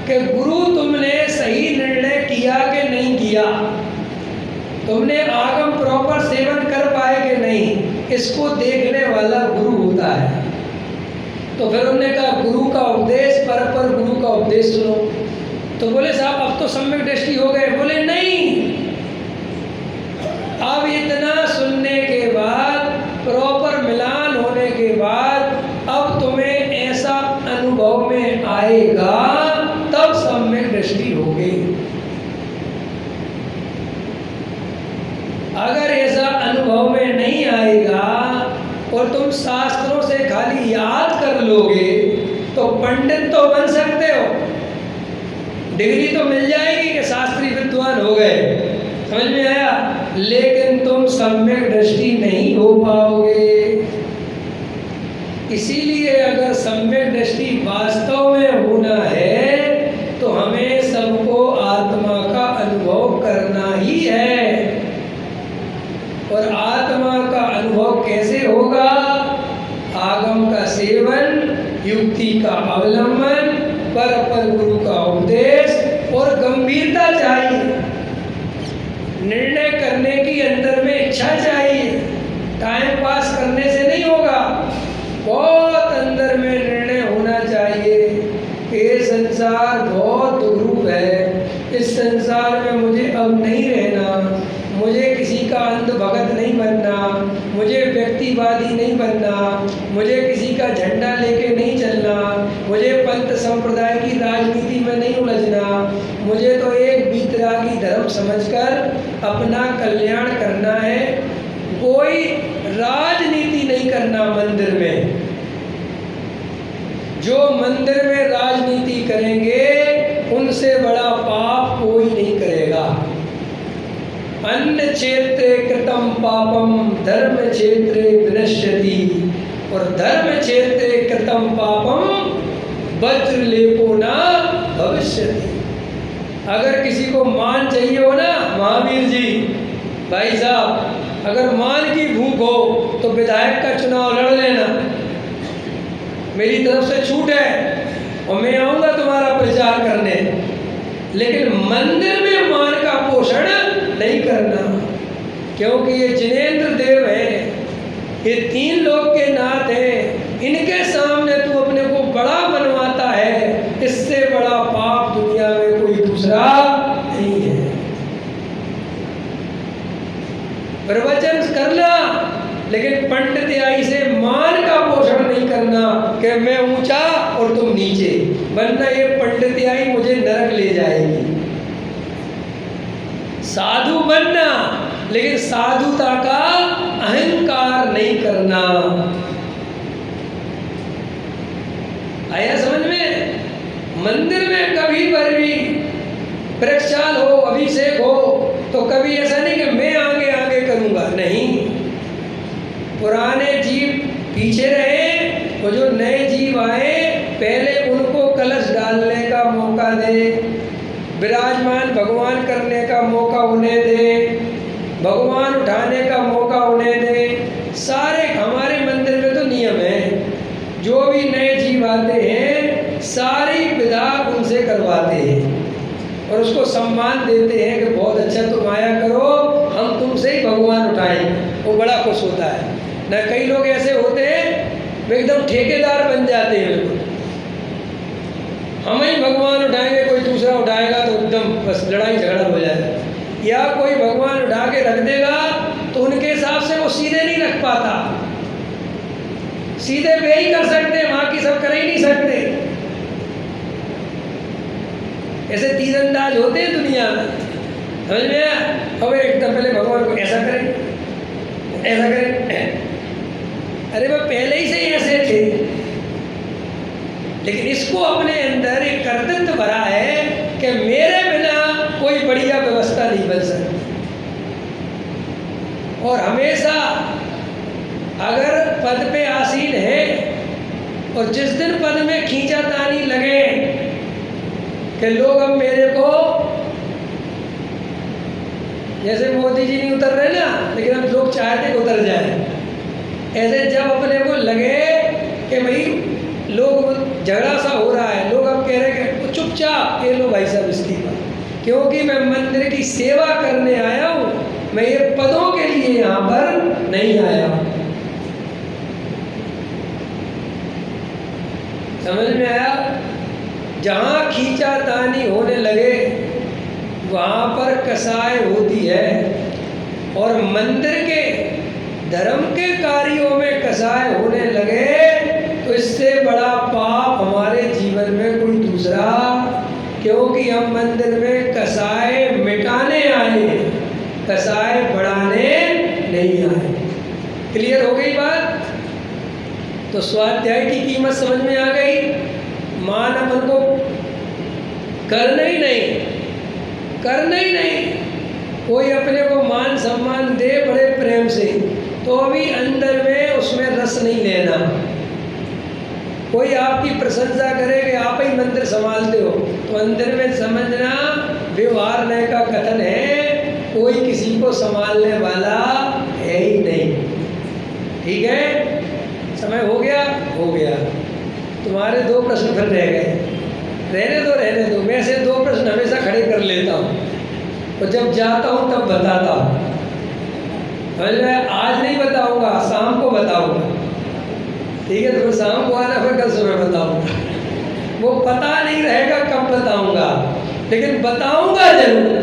कि गुरु तुमने सही निर्णय किया कि नहीं किया, तुमने आगम प्रॉपर सेवन कर पाए कि नहीं, इसको देखने वाला गुरु होता है। तो फिर उन्होंने कहा गुरु का उपदेश पर गुरु का उपदेश सुनो। तो बोले साहब अब तो सम्यक दृष्टि हो गए। बोले नहीं, अब इतना सुनने के बाद, प्रॉपर मिलान होने के बाद, अब तुम्हें ऐसा अनुभव में आएगा, तब सम्यक दृष्टि होगी। अगर ऐसा अनुभव में नहीं आएगा और तुम शास्त्रों से खाली याद कर लोगे, तो पंडित तो बन सकते हो, डिग्री तो मिल जाएगी कि शास्त्री विद्वान हो गए, समझ में आया, लेकिन तुम सम्यक दृष्टि नहीं हो पाओगे। इसीलिए अगर सम्यक दृष्टि वास्तव में होना है, तो हमें सबको आत्मा का अनुभव करना ही है। और आत्मा का अनुभव कैसे होगा? आगम का सेवन, युक्ति का अवलंबन, पर गुरु का उपदेश और गंभीरता चाहिए। निर्णय करने की अंदर में इच्छा चाहिए, टाइम पास करने से नहीं होगा। बहुत अंदर में निर्णय होना चाहिए। ये संसार बहुत दुर्रूप है, इस संसार में मुझे अब नहीं रहना, मुझे किसी का अंध भगत नहीं बनना, मुझे व्यक्तिवादी नहीं बनना, मुझे किसी का झंडा लेके नहीं चलना, मुझे पंथ संप्रदाय की राजनीति में नहीं उलझना, मुझे तो एक वीतरागी धर्म समझकर अपना कल्याण करना है। कोई राजनीति नहीं करना मंदिर में। जो मंदिर में राजनीति करेंगे उनसे बड़ा पाप कोई नहीं करेगा। अन्य क्षेत्रे कृतम पापम धर्म क्षेत्रे विनश्यति, और धर्म क्षेत्रे कृतम पापम वज्रलेपो न भविष्यति। अगर किसी को मान चाहिए हो ना महावीर जी, भाई साहब अगर मान की भूख हो तो विधायक का चुनाव लड़ लेना, मेरी तरफ से छूट है और मैं आऊँगा तुम्हारा प्रचार करने, लेकिन मंदिर में मान का पोषण नहीं करना, क्योंकि ये जिनेंद्र देव है, ये 3 लोक के नाथ हैं, इनके सामने तू अपने को बड़ा बनवाता है, इससे बड़ा पाप दुनिया में कोई दूसरा नहीं है। प्रवचन करना, लेकिन पंडिताई से मान का पोषण नहीं करना कि मैं ऊंचा और तुम नीचे, वरना ये पंडिताई मुझे नरक ले जाएगी। साधु बनना, लेकिन साधुता का अहंकार नहीं करना। आया समझ में? मंदिर में कभी पर भी प्रक्षाल हो, अभिषेक हो, तो कभी ऐसा नहीं कि मैं आगे आगे करूंगा, नहीं। पुराने जीव पीछे रहे और जो नए जीव आए पहले उनको कलश डालने का मौका दे, विराजमान भगवान करने का मौका उन्हें दे, भगवान उठाने का मौका उन्हें दे। सारे हमारे मंदिर में तो नियम है, जो भी नए जीव आते हैं सारी विधा उनसे करवाते हैं और उसको सम्मान देते हैं कि बहुत अच्छा तुम आया करो, हम तुमसे ही भगवान उठाएंगे। वो बड़ा खुश होता है ना। कई लोग ऐसे होते हैं वे एकदम ठेकेदार बन जाते हैं, बिल्कुल हम ही भगवान उठाएंगे, कोई दूसरा उठाएगा तो एकदम बस लड़ाई झगड़ा हो जाएगा। या कोई भगवान उठा के रख देगा तो उनके हिसाब से वो सीधे नहीं रख पाता, सीधे वे ही कर सकते, बाकी सब कर ही नहीं सकते। ऐसे तीरंदाज होते हैं दुनिया में, समझ में आया? अब एकदम पहले भगवान को ऐसा करें, ऐसा करें, अरे वह पहले ही से ऐसे थे, लेकिन इसको अपने अंदर एक कर्तव्य भरा है कि मेरे बिना कोई बढ़िया व्यवस्था नहीं बन सकती। और हमेशा अगर पद पे आसीन है और जिस दिन पद में खींचातानी लगे कि लोग अब मेरे को, जैसे मोदी जी नहीं उतर रहे ना, लेकिन अब लोग चाहते कि उतर जाए, ऐसे जब अपने को लगे कि भाई लोग झगड़ा सा हो रहा है, लोग अब कह रहे हैं कि चुपचाप ये लो भाई साहब इस्तीफा, क्योंकि मैं मंदिर की सेवा करने आया हूँ, मैं ये पदों के लिए यहाँ पर नहीं आया हूँ। समझ में आया? जहाँ खींचातानी होने लगे वहाँ पर कसाई होती है, और मंदिर के धर्म के कार्यों में कसाई होने लगे तो इससे बड़ा पाप हमारे जीवन में कोई दूसरा, क्योंकि हम मंदिर में कसाई मिटाने आए हैं, कसाई बढ़ाने नहीं आए। क्लियर हो गई बात? तो स्वाध्याय की कीमत समझ में आ गई। मान अपन को करना ही नहीं, कोई अपने को मान सम्मान दे बड़े प्रेम से, तो अभी अंदर में उसमें रस नहीं लेना। कोई आपकी प्रशंसा करे कि आप ही मंदिर संभालते हो, तो अंदर में समझना व्यवहार नय का कथन है, कोई किसी को संभालने वाला है ही नहीं। ठीक है, समय हो गया। तुम्हारे 2 प्रश्न फिर रह गए। रहने दो, मैं से 2 प्रश्न हमेशा खड़े कर लेता हूँ और जब जाता हूँ तब बताता हूँ। आज नहीं बताऊँगा, शाम को बताऊँगा। ठीक है, तो फिर शाम को आना, फिर कल सुबह बताऊँगा। वो पता नहीं रहेगा कब बताऊँगा, लेकिन बताऊँगा जरूर,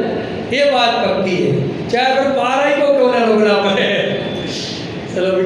ये बात पक्की है, चाहे फिर 12 ही को क्यों ना रोकना पड़े। चलो भी